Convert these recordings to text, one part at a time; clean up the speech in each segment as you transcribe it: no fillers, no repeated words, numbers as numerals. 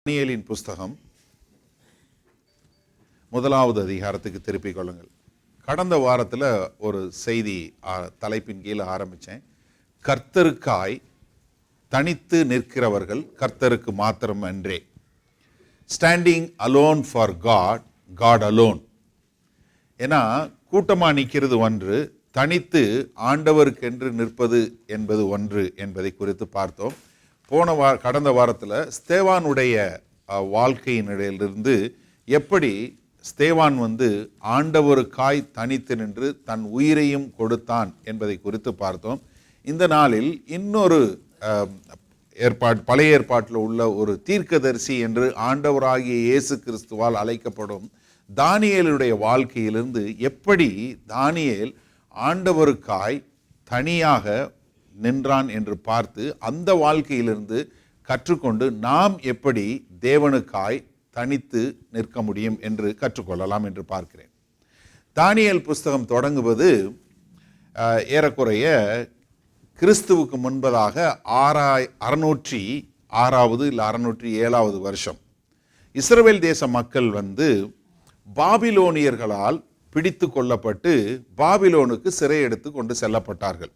தானியேலின் புஸ்தகம் 1வது அதிகாரத்துக்கு திருப்பிக் கொள்ளுங்கள். கடந்த வாரத்தில் ஒரு செய்தி தலைப்பின் கீழே ஆரம்பித்தேன். கர்த்தருக்காய் தனித்து நிற்கிறவர்கள் கர்த்தருக்கு மாத்திரம் அன்றே. Standing alone for God, God alone. ஏன்னா கூட்டமாக நிற்கிறது ஒன்று, தனித்து ஆண்டவருக்கென்று நிற்பது என்பது ஒன்று என்பதை குறித்து பார்த்தோம். கடந்த வாரத்தில் ஸ்தேவானுடைய வாழ்க்கையினிடையிலிருந்து எப்படி ஸ்தேவான் ஆண்டவருக்காய் தனித்து நின்று தன் உயிரையும் கொடுத்தான் என்பதை குறித்து பார்த்தோம். இந்த நாளில் இன்னொரு பழைய ஏற்பாட்டில் உள்ள ஒரு தீர்க்கதரிசி என்று ஆண்டவராகிய இயேசு கிறிஸ்துவால் அழைக்கப்படும் தானியேலுடைய வாழ்க்கையிலிருந்து எப்படி தானியேல் ஆண்டவருக்காய் தனியாக நின்றான் என்று பார்த்து அந்த வாழ்க்கையிலிருந்து கற்றுக்கொண்டு நாம் எப்படி தேவனுக்காய் தனித்து நிற்க முடியும் என்று கற்றுக்கொள்ளலாம் என்று பார்க்கிறேன். தானியேல் புஸ்தகம் தொடங்குவது ஏறக்குறைய கிறிஸ்துவுக்கு முன்பதாக 606வது இல்லை 607வது வருஷம். இஸ்ரவேல் தேச மக்கள் பாபிலோனியர்களால் பிடித்து கொள்ளப்பட்டு பாபிலோனுக்கு சிறை எடுத்து கொண்டு செல்லப்பட்டார்கள்.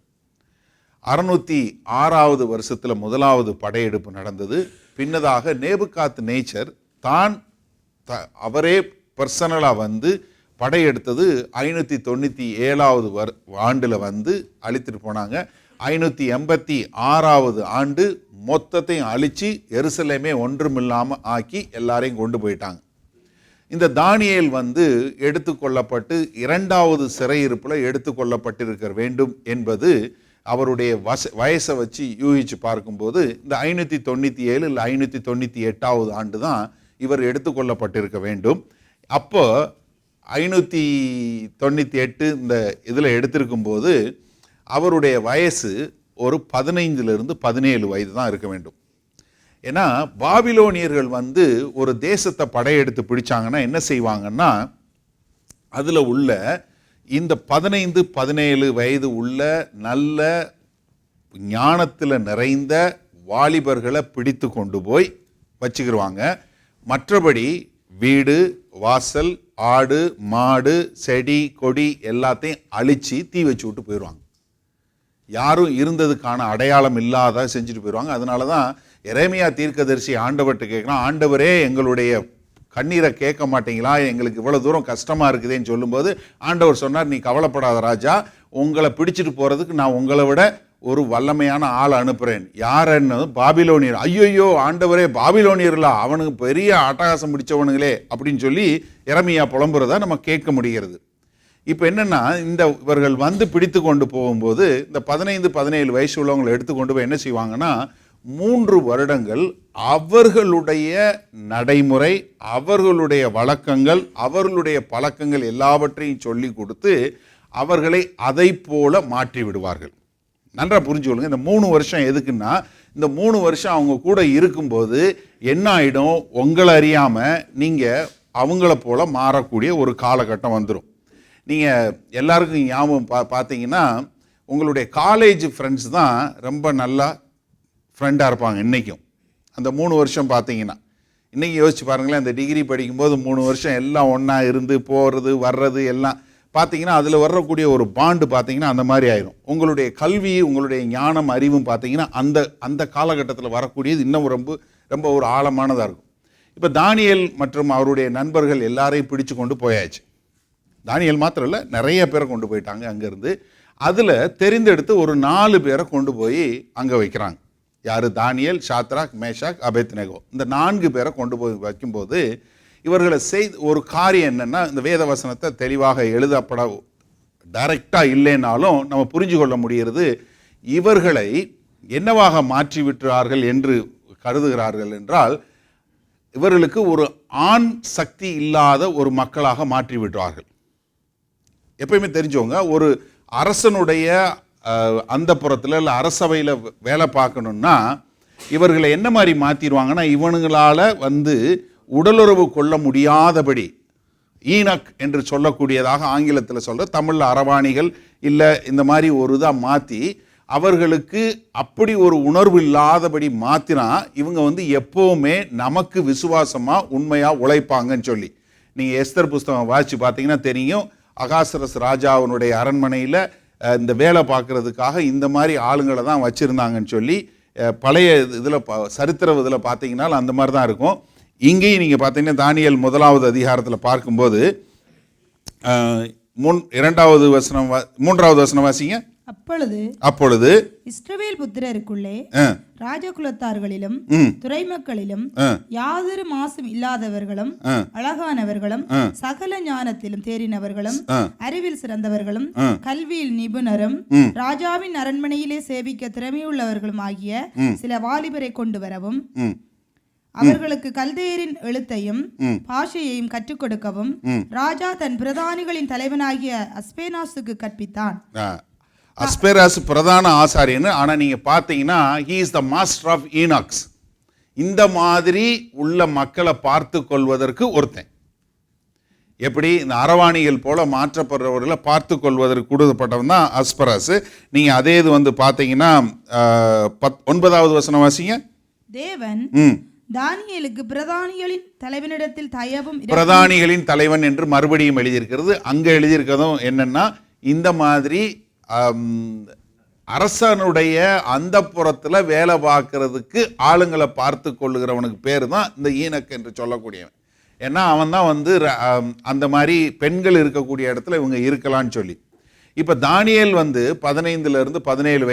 606வது வருஷத்தில் முதலாவது படையெடுப்பு நடந்தது. பின்னதாக நேபுகாத் நேச்சர் அவரே பர்சனலாக படையெடுத்தது 597வது ஆண்டில் அழித்துட்டு போனாங்க. 586வது ஆண்டு மொத்தத்தையும் அழித்து எருசலேமே ஒன்றுமில்லாமல் ஆக்கி எல்லாரையும் கொண்டு போயிட்டாங்க. இந்த தானியேல் எடுத்துக்கொள்ளப்பட்டு 2வது சிறையிருப்பில் எடுத்துக்கொள்ளப்பட்டிருக்க வேண்டும் என்பது அவருடைய வயசை வச்சு யூகிச்சு பார்க்கும்போது இந்த 597 இல்லை 598வது ஆண்டு தான் இவர் எடுத்துக்கொள்ளப்பட்டிருக்க வேண்டும். அப்போ 598 இந்த இதில் எடுத்திருக்கும்போது அவருடைய வயசு ஒரு 15லிருந்து 17 வயது தான் இருக்க வேண்டும். ஏன்னா பாபிலோனியர்கள் ஒரு தேசத்தை படையெடுத்து பிடிச்சாங்கன்னா என்ன செய்வாங்கன்னா அதில் உள்ள இந்த 15-17 வயது உள்ள நல்ல ஞானத்தில் நிறைந்த வாலிபர்களை பிடித்து கொண்டு போய் வச்சுக்கிடுவாங்க. மற்றபடி வீடு வாசல் ஆடு மாடு செடி கொடி எல்லாத்தையும் அழித்து தீ வச்சு விட்டு போயிடுவாங்க. யாரும் இருந்ததுக்கான அடையாளம் இல்லாத செஞ்சுட்டு போயிடுவாங்க. அதனால தான் எரேமியா தீர்க்கதரிசி ஆண்டவர்கிட்ட கேட்குறான், ஆண்டவரே எங்களுடைய கண்ணீரை கேட்க மாட்டீங்களா, எங்களுக்கு இவ்வளோ தூரம் கஷ்டமாக இருக்குதுன்னு சொல்லும்போது ஆண்டவர் சொன்னார், நீ கவலைப்படாத ராஜா, உங்களை பிடிச்சிட்டு போகிறதுக்கு நான் உங்களை விட ஒரு வல்லமையான ஆள் அனுப்புகிறேன். யாருன்னு பாபிலோனியர். ஐயோ ஆண்டவரே பாபிலோனியர்களா, அவனுக்கு பெரிய அட்டகாசம் பிடிச்சவனுங்களே அப்படின்னு சொல்லி எரேமியா புலம்புறதா நம்ம கேட்க முடிகிறது. இப்போ என்னென்னா இவர்கள் பிடித்து கொண்டு போகும்போது இந்த 15-17 வயசு உள்ளவங்களை எடுத்துக்கொண்டு போய் என்ன செய்வாங்கன்னா 3 வருடங்கள் அவர்களுடைய நடைமுறை, அவர்களுடைய வழக்கங்கள், அவர்களுடைய பழக்கங்கள் எல்லாவற்றையும் சொல்லி கொடுத்து அவர்களை அதை போல மாற்றி விடுவார்கள். நன்றா புரிஞ்சு கொள்ளுங்க. இந்த 3 வருஷம் எதுக்குன்னா இந்த 3 வருஷம் அவங்க கூட இருக்கும்போது என்ன ஆகிடும், உங்களை அறியாமல் நீங்கள் அவங்கள போல மாறக்கூடிய ஒரு காலகட்டம் வந்துடும். நீங்கள் எல்லாருக்கும் ஞாபகம் பார்த்தீங்கன்னா உங்களுடைய காலேஜ் ஃப்ரெண்ட்ஸ் தான் ரொம்ப நல்லா ஃப்ரெண்டாக இருப்பாங்க இன்றைக்கும். அந்த 3 வருஷம் பார்த்தீங்கன்னா இன்றைக்கி யோசிச்சு பாருங்களேன், அந்த டிகிரி படிக்கும்போது 3 வருஷம் எல்லாம் ஒன்றா இருந்து போகிறது வர்றது எல்லாம் பார்த்தீங்கன்னா அதில் வரக்கூடிய ஒரு பாண்டு பார்த்தீங்கன்னா அந்த மாதிரி ஆயிரும். உங்களுடைய கல்வி, உங்களுடைய ஞானம், அறிவும் பார்த்தீங்கன்னா அந்த காலகட்டத்தில் வரக்கூடியது இன்னும் ரொம்ப ஒரு ஆழமானதாக இருக்கும். இப்போ தானியேல் மற்றும் அவருடைய நண்பர்கள் எல்லாரையும் பிடிச்சு கொண்டு போயாச்சு. தானியேல் மாத்திரம் இல்லை, நிறைய பேரை கொண்டு போயிட்டாங்க அங்கேருந்து. அதில் தெரிந்தெடுத்து ஒரு 4 பேரை கொண்டு போய் அங்கே வைக்கிறாங்க. யார்? தானியேல், ஷாத்ராக், மேஷாக், அபேத்நேகோ. இந்த 4 பேரை கொண்டு போய் வைக்கும்போது இவர்களை ஒரு காரியம் என்னென்னா, இந்த வேத வசனத்தை தெளிவாக எழுதப்பட டைரெக்டாக இல்லைனாலும் நம்ம புரிஞ்சு கொள்ள முடிகிறது. இவர்களை என்னவாக மாற்றி விட்டார்கள் என்று கருதுகிறார்கள் என்றால், இவர்களுக்கு ஒரு ஆண் சக்தி இல்லாத ஒரு மக்களாக மாற்றி விட்டார்கள். எப்பயுமே தெரிஞ்சவங்க, ஒரு அரசனுடைய அந்த புறத்தில் இல்லை அரசவையில் வேலை பார்க்கணுன்னா இவர்களை என்ன மாதிரி மாற்றிடுவாங்கன்னா, இவனுங்களால் உடலுறவு கொள்ள முடியாதபடி ஈனக் என்று சொல்லக்கூடியதாக ஆங்கிலத்தில் சொல்கிற, தமிழில் அரவாணிகள் இல்லை இந்த மாதிரி ஒரு இதாக மாற்றி அவர்களுக்கு அப்படி ஒரு உணர்வு இல்லாதபடி மாத்தினா இவங்க வந்து எப்பவுமே நமக்கு விசுவாசமா உண்மையா உழைப்பாங்கன்னு சொல்லி. நீங்க எஸ்தர் புஸ்தகம் வாசிச்சு பார்த்தீங்கன்னா தெரியும், அகாசரஸ் ராஜாவினுடைய அரண்மனையில் இந்த வேலை பார்க்கறதுக்காக இந்த மாதிரி ஆளுங்களை தான் வச்சிருந்தாங்கன்னு சொல்லி பழைய இதில் சரித்திர இதில் பார்த்தீங்கன்னா அந்த மாதிரி தான் இருக்கும். இங்கேயும் நீங்கள் பார்த்தீங்கன்னா தானியேல் 1வது அதிகாரத்தில் பார்க்கும்போது 3வது வசனம் வாசிங்க. அப்பொழுது இஸ்ரவேல் புத்திரருக்குள்ளே ராஜகுலத்தார்களிலும் துறைமக்களிலும் யாதொரு மாசும் இல்லாதவர்களும் அழகானவர்களும் சகல ஞானத்திலும் தேறினவர்களும் அறிவில் சிறந்தவர்களும் கல்வியில் நிபுணரும் ராஜாவின் அரண்மனையிலே சேவிக்க திறமையுள்ளவர்களும் ஆகிய சில வாலிபரை கொண்டு வரவும் அவர்களுக்கு கல்தேயரின் எழுத்தையும் பாஷையையும் கற்றுக் கொடுக்கவும் ராஜா தன் பிரதானிகளின் தலைவனாகிய அஸ்பேனாசுக்கு கற்பித்தான். அஸ்பேராஸ் பிரதான ஆசாரியன்னு. ஆனால் நீங்கள் பார்த்தீங்கன்னா he is the master of eunuchs. இந்த மாதிரி உள்ள மக்களை பார்த்து கொள்வதற்கு ஒருத்தன். எப்படி இந்த அரவாணிகள் போல மாற்றப்படுறவர்களை பார்த்து கொள்வதற்கு கொடுக்கப்பட்டவன் தான் அஸ்பராஸ். நீங்கள் அதே இது வந்து பார்த்தீங்கன்னா 9வது வசனம் வாசிங்க. தேவன் தானியேலுக்கு பிரதானிகளின் தலைவனிடத்தில் தயவும், பிரதானிகளின் தலைவன் என்று மறுபடியும் எழுதியிருக்கிறது. அங்கே எழுதியிருக்கிறதும் என்னன்னா, இந்த மாதிரி அரசனுடைய அந்த புறத்தில் வேலை பார்க்கறதுக்கு ஆளுங்களை பார்த்து கொள்ளுகிறவனுக்கு பேர் தான் இந்த ஈனக் என்று சொல்லக்கூடியவன். ஏன்னா அவன் தான் வந்து அந்த மாதிரி பெண்கள் இருக்கக்கூடிய இடத்துல இவங்க இருக்கலான்னு சொல்லி. இப்போ தானியேல் வந்து 15 to 17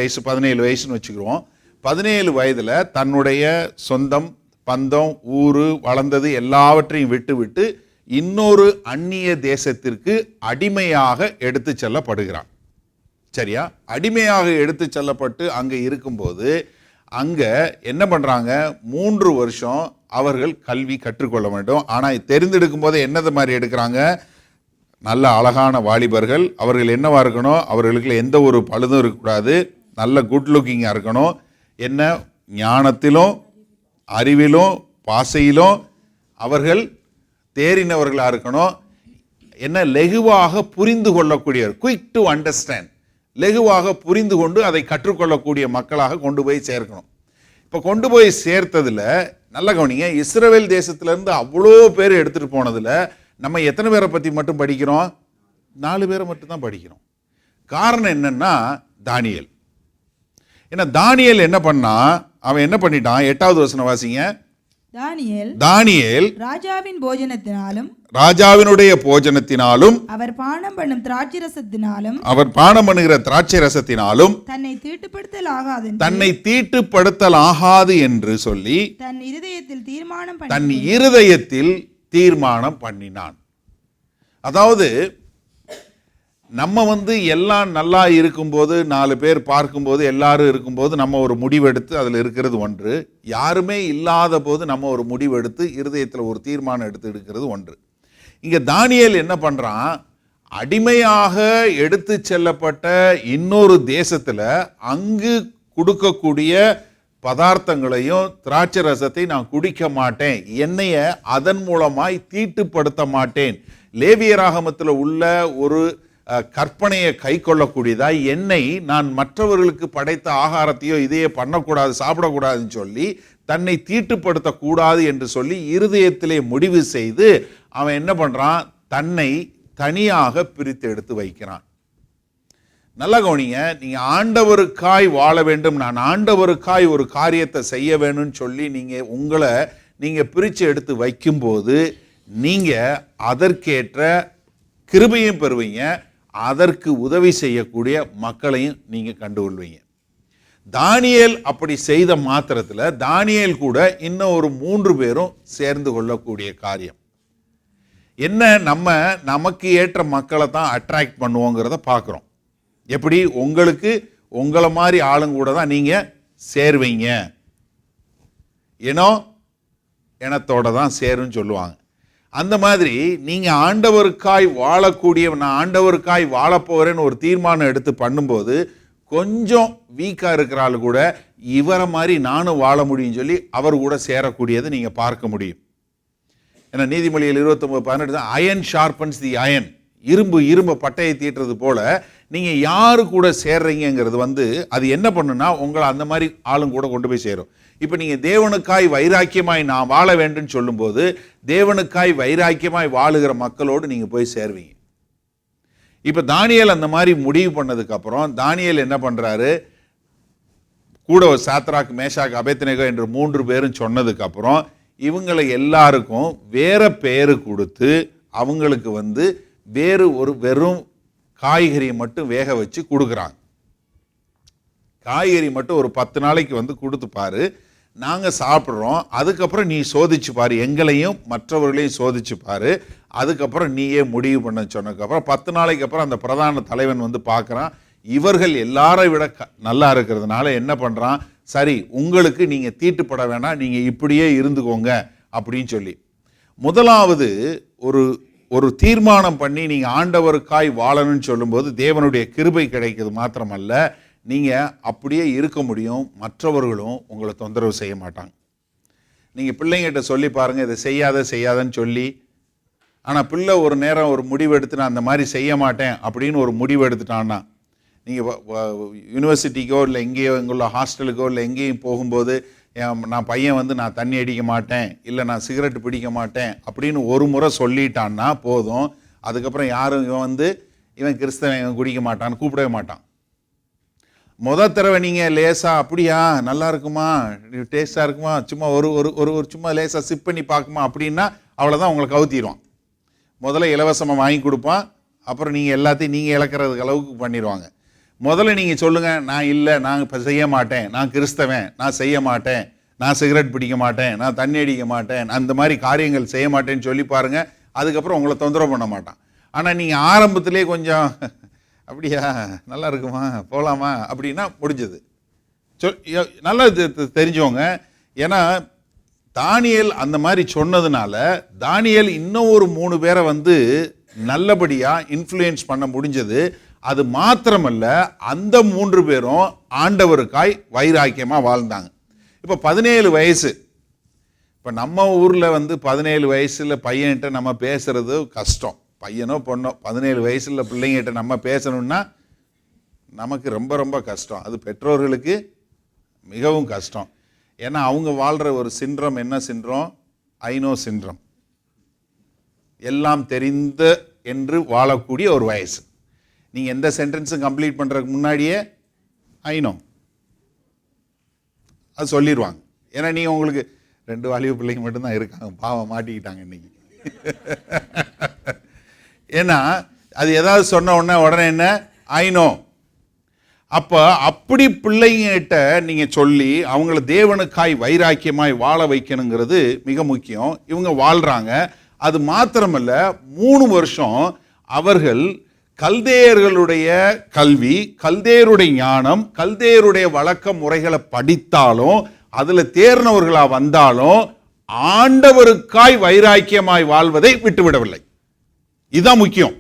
வயசுன்னு வச்சுக்கிறோம். 17 வயதில் தன்னுடைய சொந்தம் பந்தம் ஊரு வளர்ந்தது எல்லாவற்றையும் விட்டு இன்னொரு அந்நிய தேசத்திற்கு அடிமையாக எடுத்து செல்லப்படுகிறான். சரியா? அடிமையாக எடுத்து செல்லப்பட்டு அங்கே இருக்கும்போது அங்கே என்ன பண்ணுறாங்க, 3 வருஷம் அவர்கள் கல்வி கற்றுக்கொள்ள வேண்டும். ஆனால் தெரிந்தெடுக்கும் போது என்னது மாதிரி எடுக்கிறாங்க, நல்ல அழகான வாலிபர்கள். அவர்கள் என்னவா இருக்கணும், அவர்களுக்கு எந்த ஒரு பழுதும் இருக்கக்கூடாது, நல்ல குட் லுக்கிங்காக இருக்கணும். என்ன ஞானத்திலும் அறிவிலும் பாசையிலும் அவர்கள் தேறினவர்களாக இருக்கணும். என்ன லெகுவாக புரிந்து கொள்ளக்கூடியவர், குயிக் டு அண்டர்ஸ்டாண்ட், லெகுவாக புரிந்து கொண்டு அதை கற்றுக்கொள்ளக்கூடிய மக்களாக கொண்டு போய் சேர்க்கணும். இப்போ கொண்டு போய் சேர்த்ததில் நல்ல கவனிங்க, இஸ்ரவேல் தேசத்திலேருந்து அவ்வளோ பேர் எடுத்துகிட்டு போனதில் நம்ம எத்தனை பேரை பற்றி மட்டும் படிக்கிறோம்? 4 பேரை மட்டும்தான் படிக்கிறோம். காரணம் என்னன்னா தானியேல். ஏன்னா தானியேல் என்ன பண்ணா, அவன் என்ன பண்ணிட்டான்? 8வது வசனம் வாசிங்க. தானியேல் ராஜாவின் போஜனத்தினாலும் ராஜாவினுடைய போஜனத்தினாலும் அவர் பானம் பண்ணும் திராட்சை ரசத்தினாலும் தன்னை தீட்டுப்படுத்தல் ஆகாது என்று சொல்லி தன் இருதயத்தில் தீர்மானம் பண்ணினான். அதாவது நம்ம வந்து எல்லாம் நல்லா இருக்கும்போது, 4 பேர் பார்க்கும்போது, எல்லாரும் இருக்கும்போது நம்ம ஒரு முடிவெடுத்து அதில் இருக்கிறது ஒன்று. யாருமே இல்லாத போது நம்ம ஒரு முடிவெடுத்து இருதயத்தில் ஒரு தீர்மானம் எடுக்கிறது ஒன்று. இங்கே தானியேல் என்ன பண்ணுறான், அடிமையாக எடுத்து செல்லப்பட்ட இன்னொரு தேசத்தில் அங்கு கொடுக்கக்கூடிய பதார்த்தங்களையும் திராட்சை ரசத்தை நான் குடிக்க மாட்டேன், என்னைய அதன் மூலமாய் தீட்டுப்படுத்த மாட்டேன், லேவியராகமத்தில் உள்ள ஒரு கற்பனையை கை கொள்ளக்கூடியதாய் என்னை நான் மற்றவர்களுக்கு படைத்த ஆகாரத்தையோ இதையே பண்ணக்கூடாது, சாப்பிடக்கூடாதுன்னு சொல்லி தன்னை தீட்டுப்படுத்தக்கூடாது என்று சொல்லி இருதயத்திலே முடிவு செய்து அவன் என்ன பண்ணுறான், தன்னை தனியாக பிரித்து எடுத்து வைக்கிறான். நல்லா கவனிங்க, நீங்கள் ஆண்டவருக்காய் வாழ வேண்டும், நான் ஆண்டவருக்காய் ஒரு காரியத்தை செய்ய வேணும்னு சொல்லி நீங்கள் உங்களை நீங்கள் பிரித்து எடுத்து வைக்கும்போது நீங்கள் அதற்கேற்ற கிருபையும் பெறுவீங்க, அதற்கு உதவி செய்யக்கூடிய மக்களையும் நீங்கள் கண்டுகொள்வீங்க. தானியேல் அப்படி செய்த மாத்திரத்தில் தானியேல் கூட இன்னும் ஒரு 3 பேரும் சேர்ந்து கொள்ளக்கூடிய காரியம் என்ன, நமக்கு ஏற்ற மக்களை தான் அட்ராக்ட் பண்ணுவோங்கிறத பார்க்குறோம். எப்படி உங்களுக்கு உங்களை மாதிரி ஆளுங்க கூட தான் நீங்கள் சேருவீங்க, இனத்தோட தான் சேருன்னு சொல்லுவாங்க. அந்த மாதிரி நீங்கள் ஆண்டவருக்காய் வாழக்கூடிய, நான் ஆண்டவருக்காய் வாழப்போகிறேன்னு ஒரு தீர்மானம் எடுத்து பண்ணும்போது கொஞ்சம் வீக்காக இருக்கிறாள் கூட இவரை மாதிரி நானும் வாழ முடியும்னு சொல்லி அவர் கூட சேரக்கூடியதை நீங்கள் பார்க்க முடியும். ஏன்னா நீதிமொழிகள் 29:18 அயன் ஷார்பன்ஸ் தி அயன், இரும்பு பட்டையை தீட்டுறது போல நீங்க யாரு கூட சேர்றீங்கிறது வந்து அது என்ன பண்ணுன்னா உங்களை அந்த மாதிரி ஆளும் கூட கொண்டு போய் சேரும். இப்ப நீங்க தேவனுக்காய் வைராக்கியமாய் நான் வாழ வேண்டும் சொல்லும்போது தேவனுக்காய் வைராக்கியமாய் வாழுகிற மக்களோடு நீங்க போய் சேர்வீங்க. இப்ப தானியேல் அந்த மாதிரி முடிவு பண்ணதுக்கு அப்புறம் தானியேல் என்ன பண்றாரு, கூட ஒரு சாத்ராக், மேஷாக், அபேத்நேகோ என்று 3 பேரும் சொன்னதுக்கு அப்புறம் இவங்களை எல்லாருக்கும் வேற பேரு கொடுத்து அவங்களுக்கு வந்து வேறு ஒரு வெறும் காய்கறியை மட்டும் வேக வச்சு கொடுக்குறாங்க. காய்கறி மட்டும் ஒரு 10 நாளைக்கு வந்து கொடுத்து பாரு, நாங்கள் சாப்பிட்றோம், அதுக்கப்புறம் நீ சோதிச்சு பாரு, எங்களையும் மற்றவர்களையும் சோதிச்சு பாரு, அதுக்கப்புறம் நீயே முடிவு பண்ண சொன்னதுக்கப்புறம் 10 நாளைக்கு அப்புறம் அந்த பிரதான தலைவன் வந்து பார்க்குறான், இவர்கள் எல்லாரை விட நல்லா இருக்கிறதுனால என்ன பண்ணுறான், சரி உங்களுக்கு நீங்கள் தீட்டுப்பட வேணாம், நீங்கள் இப்படியே இருந்துக்கோங்க அப்படின்னு சொல்லி முதலாவது ஒரு தீர்மானம் பண்ணி நீங்கள் ஆண்டவருக்காய் வாழணும்னு சொல்லும்போது தேவனுடைய கிருபை கிடைக்கிறது மாத்திரமல்ல, நீங்கள் அப்படியே இருக்க முடியும், மற்றவர்களும் உங்களை தொந்தரவு செய்ய மாட்டாங்க. நீங்கள் பிள்ளைங்கிட்ட சொல்லி பாருங்கள், இதை செய்யாதன்னு சொல்லி, ஆனால் பிள்ளை ஒரு நேரம் ஒரு முடிவு எடுத்து நான் அந்த மாதிரி செய்ய மாட்டேன் அப்படின்னு ஒரு முடிவு எடுத்துட்டான்னா, நீங்கள் யூனிவர்சிட்டிக்கோ இல்லை எங்கேயோ எங்குள்ள ஹாஸ்டலுக்கோ இல்லை எங்கேயும் போகும்போது நான் பையன் வந்து நான் தண்ணி அடிக்க மாட்டேன், இல்லை நான் சிகரெட் பிடிக்க மாட்டேன் அப்படின்னு ஒரு முறை சொல்லிட்டான்னா போதும், அதுக்கப்புறம் யாரும் இவன் கிறிஸ்தவன், இவன் குடிக்க மாட்டான்னு கூப்பிடவே மாட்டான். முதல் தடவை நீங்கள் லேசாக அப்படியா நல்லா இருக்குமா, டேஸ்டாக இருக்குமா, சும்மா ஒரு சும்மா லேசாக சிப் பண்ணி பார்க்குமா அப்படின்னா அவ்வளோதான், உங்களை கவுத்திடுவான். முதல்ல இலவசமாக வாங்கி கொடுப்பான், அப்புறம் நீங்கள் எல்லாத்தையும் நீங்கள் இழக்கிறதுக்கு அளவுக்கு பண்ணிடுவாங்க. முதல்ல நீங்கள் சொல்லுங்கள், நான் இல்லை, நான் இப்போ செய்ய மாட்டேன், நான் கிறிஸ்தவன், நான் செய்ய மாட்டேன், நான் சிகரெட் பிடிக்க மாட்டேன், நான் தண்ணி அடிக்க மாட்டேன், அந்த மாதிரி காரியங்கள் செய்ய மாட்டேன்னு சொல்லி பாருங்கள், அதுக்கப்புறம் உங்களை தொந்தரவு பண்ண மாட்டான். ஆனால் நீங்கள் ஆரம்பத்திலே கொஞ்சம் அப்படியா நல்லா இருக்குமா போகலாமா அப்படின்னா முடிஞ்சது. நல்லா தெரிஞ்சவங்க. ஏன்னா தானியேல் அந்த மாதிரி சொன்னதுனால தானியேல் இன்னும் ஒரு 3 பேரை வந்து நல்லபடியாக இன்ஃப்ளூயன்ஸ் பண்ண முடிஞ்சது. அது மாத்திரமல்ல, அந்த 3 பேரும் ஆண்டவருக்காய் வைராக்கியமாக வாழ்ந்தாங்க. இப்போ 17 வயசு, இப்போ நம்ம ஊரில் வந்து 17 வயசில் பையன்கிட்ட நம்ம பேசுறது கஷ்டம். பையனோ பொண்ணோ 17 வயசுல பிள்ளைங்கிட்ட நம்ம பேசணும்னா நமக்கு ரொம்ப ரொம்ப கஷ்டம். அது பெற்றோர்களுக்கு மிகவும் கஷ்டம். ஏன்னா அவங்க வாழ்கிற ஒரு சின்ரம் என்ன சின்ரம், ஐநோ சின்ரம், எல்லாம் தெரிந்த என்று வாழக்கூடிய ஒரு வயசு. நீங்கள் எந்த சென்டென்ஸும் கம்ப்ளீட் பண்ணுறதுக்கு முன்னாடியே ஐநோ அது சொல்லிடுவாங்க. ஏன்னா நீங்கள் உங்களுக்கு 2 வாலிப பிள்ளைங்க மட்டும்தான் இருக்காங்க, பாவம் மாட்டிக்கிட்டாங்க இன்னைக்கு. ஏன்னா அது ஏதாவது சொன்ன உடனே என்ன ஐநோ. அப்போ அப்படி பிள்ளைங்கிட்ட நீங்கள் சொல்லி அவங்கள தேவனுக்காய் வைராக்கியமாய் வாழ வைக்கணுங்கிறது மிக முக்கியம். இவங்க வாழ்கிறாங்க. அது மாத்திரமல்ல, 3 வருஷம் அவர்கள் கல்தேயர்களுடைய கல்வி, கல்தேயருடைய ஞானம், கல்தேயருடைய வழக்க முறைகளை படித்தாலும் அதில் தேர்ந்தவர்களாக வந்தாலும் ஆண்டவருக்காய் வைராக்கியமாய் வாழ்வதை விட்டுவிடவில்லை. இதுதான் முக்கியம்.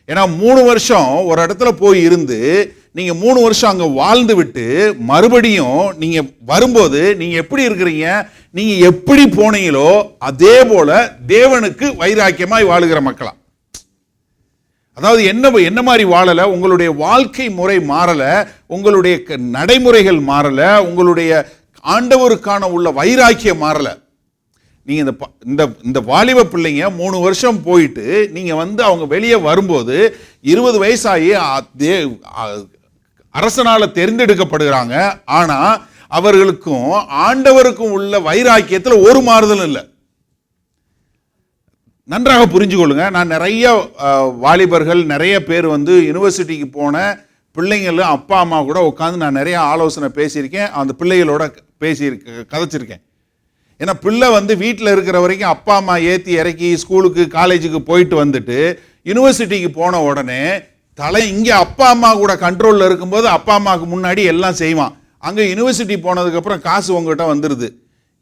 ஏன்னா 3 வருஷம் ஒரு இடத்துல போய் இருந்து நீங்க 3 வருஷம் அங்க வாழ்ந்து விட்டு மறுபடியும் நீங்க வரும்போது நீங்க எப்படி இருக்கிறீங்க, நீங்க எப்படி போனீங்களோ அதே போல தேவனுக்கு வைராக்கியமாய் வாழுகிற மக்களா. அதாவது என்ன மாதிரி வாழல, உங்களுடைய வாழ்க்கை முறை மாறல, உங்களுடைய நடைமுறைகள் மாறல, உங்களுடைய ஆண்டவருக்கான உள்ள வைராக்கியம் மாறல. நீங்க இந்த வாலிப பிள்ளைங்க 3 வருஷம் போயிட்டு நீங்க அவங்க வெளியே வரும்போது 20 வயசாகி அரசனால தேர்ந்தெடுக்கப்படுகிறாங்க. ஆனா அவர்களுக்கும் ஆண்டவருக்கும் உள்ள வைராக்கியத்தில் ஒரு மாறுதலும் இல்லை. நன்றாக புரிஞ்சு கொள்ளுங்க. நான் நிறைய வாலிபர்கள் நிறைய பேர் யூனிவர்சிட்டிக்கு போன பிள்ளைங்கள அப்பா அம்மா கூட உட்காந்து நான் நிறைய ஆலோசனை பேசியிருக்கேன், அந்த பிள்ளைகளோட கதைச்சிருக்கேன். ஏன்னா பிள்ளை வீட்டில் இருக்கிற வரைக்கும் அப்பா அம்மா ஏற்றி இறக்கி ஸ்கூலுக்கு காலேஜுக்கு போயிட்டு வந்துட்டு யூனிவர்சிட்டிக்கு போன உடனே இங்கே அப்பா அம்மா கூட கண்ட்ரோலில் இருக்கும்போது அப்பா அம்மாவுக்கு முன்னாடி எல்லாம் செய்வான். அங்கே யூனிவர்சிட்டி போனதுக்கப்புறம் காசு உங்ககிட்ட வந்துடுது,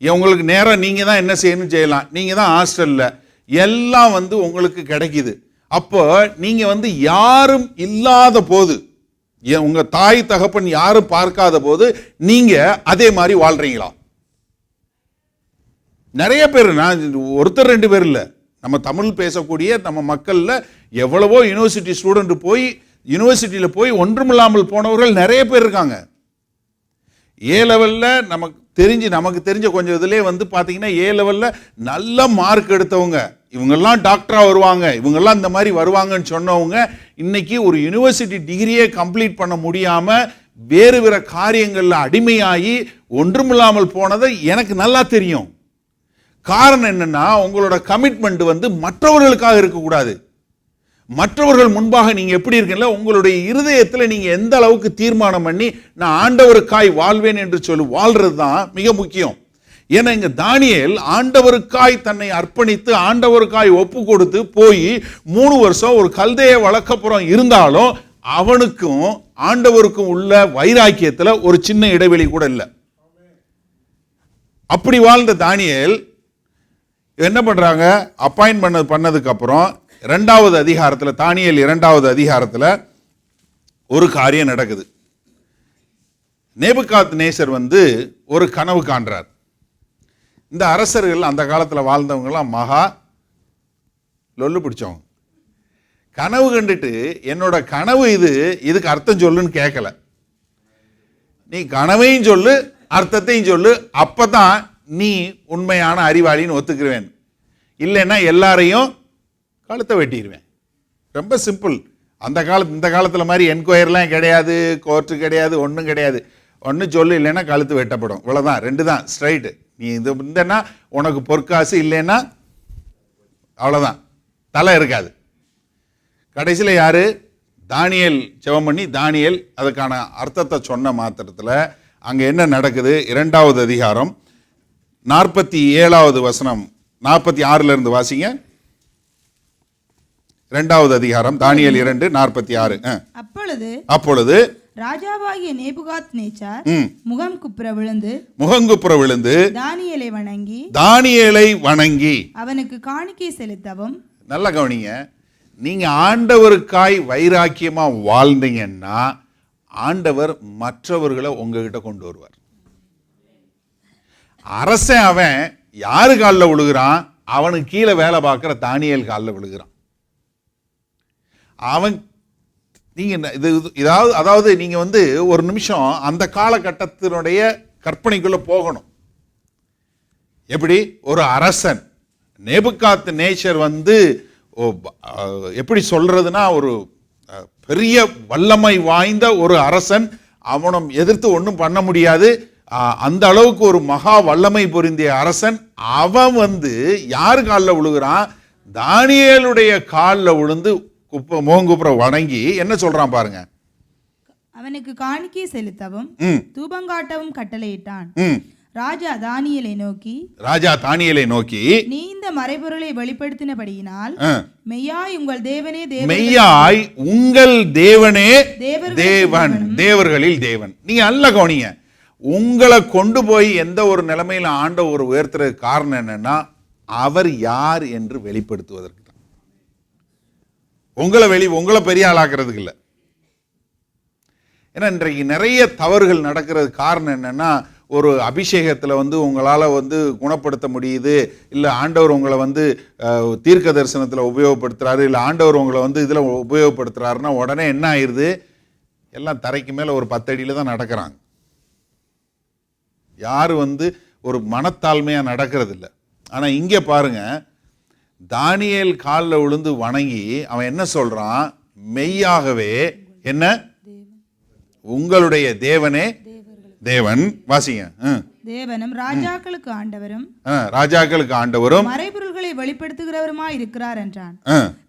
உங்களுக்கு நேரம் நீங்கள் தான் என்ன செய்யணும் செய்யலாம், நீங்கள் தான் ஹாஸ்டலில் எல்லாம் உங்களுக்கு கிடைக்குது. அப்போ நீங்கள் யாரும் இல்லாத போது, உங்கள் தாய் தகப்பன் யாரும் பார்க்காத போது நீங்கள் அதே மாதிரி வாழ்றீங்களா? நிறைய பேர், நான் ஒருத்தர் 2 பேர் இல்லை, நம்ம தமிழ் பேசக்கூடிய நம்ம மக்களில் எவ்வளவோ யூனிவர்சிட்டி ஸ்டூடெண்ட் போய் யூனிவர்சிட்டியில் போய் ஒன்றுமில்லாமல் போனவர்கள் நிறைய பேர் இருக்காங்க. ஏ லெவலில் நமக்கு தெரிஞ்ச கொஞ்சம் இதுலேயே வந்து பார்த்தீங்கன்னா ஏ லெவலில் நல்ல மார்க் எடுத்தவங்க, இவங்கெல்லாம் டாக்டராக வருவாங்க, இவங்கெல்லாம் இந்த மாதிரி வருவாங்கன்னு சொன்னவங்க இன்னைக்கு ஒரு யூனிவர்சிட்டி டிகிரியே கம்ப்ளீட் பண்ண முடியாமல் வேறு வேறு காரியங்களில் அடிமையாகி ஒன்றுமில்லாமல் போனதை எனக்கு நல்லா தெரியும். காரணம் என்னன்னா, உங்களோட கமிட்மெண்ட் வந்து மற்றவர்களுக்காக இருக்கக்கூடாது. மற்றவர்கள் முன்பாக நீங்க எப்படி இருக்கீங்களா, உங்களுடைய இருதயத்தில் நீங்க எந்த அளவுக்கு தீர்மானம் பண்ணி நான் ஆண்டவருக்காய் வாழ்வேன் என்று சொல்லி வாழ்றது தான் மிக முக்கியம். ஏன்னா இங்க தானியேல் ஆண்டவருக்காய் தன்னை அர்ப்பணித்து ஆண்டவருக்காய் ஒப்பு கொடுத்து போய் 3 வருஷம் ஒரு கல்தையை வளர்க்கப்புறம் இருந்தாலும் அவனுக்கும் ஆண்டவருக்கும் உள்ள வைராக்கியத்தில் ஒரு சின்ன இடைவெளி கூட இல்லை. அப்படி வாழ்ந்த தானியேல் என்ன பண்றாங்க, அப்பாயின்ட் பண்ணதுக்கு அப்புறம் 2வது அதிகாரத்தில், தானியேல் 2வது அதிகாரத்தில் ஒரு காரியம் நடக்குது. நேபுகாத்நேசர் வந்து ஒரு கனவு காண்றார். இந்த அரசர்கள் அந்த காலத்தில் வாழ்ந்தவங்கலாம் மகா லொல்லு பிடிச்சவங்க. கனவு கண்டுட்டு என்னோட கனவு இதுக்கு அர்த்தம் சொல்லுன்னு கேட்கல, நீ கனவையும் சொல்லு அர்த்தத்தையும் சொல்லு, அப்பதான் நீ உண்மையான அறிவாளின்னு ஒத்துக்குருவேன், இல்லைன்னா எல்லாரையும் கழுத்தை வெட்டிடுவேன். ரொம்ப சிம்பிள். இந்த காலத்தில் மாதிரி என்கொயர்லாம் கிடையாது, கோர்ட்டு கிடையாது, ஒன்றும் கிடையாது. ஒன்று சொல்லு, இல்லைன்னா கழுத்து வெட்டப்படும், இவ்வளோதான். 2 தான் ஸ்ட்ரைட்டு. நீ இது இருந்தேன்னா உனக்கு பொற்காசு, இல்லைன்னா அவ்வளோதான், தலை இருக்காது. கடைசியில் யாரு, தானியேல் ஜெபம் பண்ணி தானியேல் அதுக்கான அர்த்தத்தை சொன்ன மாத்திரத்தில் அங்கே என்ன நடக்குது, 2வது அதிகாரம் 47வது வசனம் 46 வாசிங்க. 2வது அதிகாரம் தானியேல் 2:46. அப்பொழுது ராஜாவாகிய நேபுகாத்நேச்சார் முகங்குப்புற விழுந்து தானியேலை வணங்கி அவனுக்கு காணிக்கை செலுத்தவும். நல்ல கவனிங்க, நீங்க ஆண்டவருக்காய் வைராக்கியமா வாழ்ந்தீங்கன்னா ஆண்டவர் மற்றவர்களை உங்ககிட்ட கொண்டு வருவார். அரசன் அவன் யாரு காலில் விழுகிறான், அவனுக்கு கீழே வேலை பார்க்கிற தானியேல் காலில் விழுகிறான். அவன் நீங்க அதாவது நீங்க வந்து ஒரு நிமிஷம் அந்த காலகட்டத்தினுடைய கற்பனைக்குள்ள போகணும். எப்படி ஒரு அரசன் நேபுகாத்நேச்சர் வந்து எப்படி சொல்றதுன்னா, ஒரு பெரிய வல்லமை வாய்ந்த ஒரு அரசன், அவனும் எதிர்த்து ஒன்றும் பண்ண முடியாது, அந்த அளவுக்கு ஒரு மகா வல்லமை பொருந்திய அரசன். அவன் வந்து யாரு காலில் விழுகிறான், தானியேலுடைய காலில் விழுந்து முகங்குப்புற வணங்கி என்ன சொல்றான் பாருங்க, அவனுக்கு காணிக்கை செலுத்தவும் தூபங்காட்டவும் கட்டளையிட்டான். ராஜா தானியேலை நோக்கி நீ இந்த மறைபொருளை வெளிப்படுத்தினபடியினால் மெய்யாய் உங்கள் தேவனே தேவன், தேவர்களில் தேவன். நீங்க நல்ல கவனிங்க, உங்களை கொண்டு போய் எந்த ஒரு நிலைமையில ஆண்டவர் உயர்த்துறதுக்கு காரணம் என்னன்னா, அவர் யார் என்று வெளிப்படுத்துவதற்கு தான். உங்களை பெரிய ஆளாக்குறதுக்கு இல்லை. ஏன்னா இன்றைக்கு நிறைய தவறுகள் நடக்கிறது காரணம் என்னன்னா, ஒரு அபிஷேகத்தில் வந்து உங்களால் வந்து குணப்படுத்த முடியுது, இல்லை ஆண்டவர் உங்களை வந்து தீர்க்க தரிசனத்தில் உபயோகப்படுத்துறாரு, இல்லை ஆண்டவர் உங்களை வந்து இதில் உபயோகப்படுத்துறாருன்னா உடனே என்ன ஆயிடுது, எல்லாம் தரைக்கு மேலே ஒரு 10 அடியில் தான் நடக்கிறாங்க. யாரும் வந்து ஒரு மனத்தாழ்மையாக நடக்கிறது இல்லை. ஆனால் இங்கே பாருங்க, தானியேல் காலில் விழுந்து வணங்கி அவன் என்ன சொல்றான், மெய்யாகவே என்ன உங்களுடைய தேவனே தேவன். வாசிங்க. தேவனும் ராஜாக்களுக்கு ஆண்டவரும் மறைபொருள்களை வெளிப்படுத்துகிறவருமாய் இருக்கிறார் என்றான்.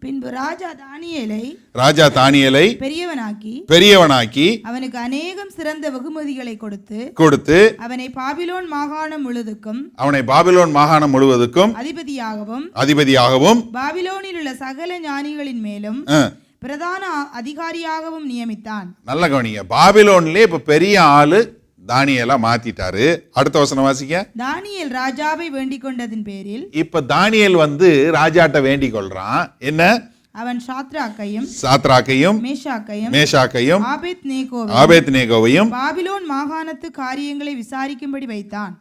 பின்பு ராஜா தானியேலை பெரியவனாக்கி அவனுக்கு அநேகம் சிறந்த வெகுமதிகளை கொடுத்து அவனை பாபிலோன் மாகாணம் முழுவதுக்கும் அதிபதியாகவும் பாபிலோனில் உள்ள சகல ஞானிகளின் மேலும் பிரதான அதிகாரியாகவும் நியமித்தான். நல்ல கவனிங்க, பாபிலோன்ல இப்ப பெரிய ஆளு தானியேலா மாத்திட்டாரு. அடுத்த வசனம் வாசிக்க. தானியேல் ராஜாவை வேண்டிக் கொண்டதின் பேரில் இப்ப தானியேல் வந்து ராஜாட்ட வேண்டிக் கொள்றான். என்ன? அவன் சாத்ராக்கையும் மேஷாக்கையும் ஆபேத்நேகோவையும் பாபிலோன் மாகாணத்து காரியங்களை விசாரிக்கும்படி வைத்தான்.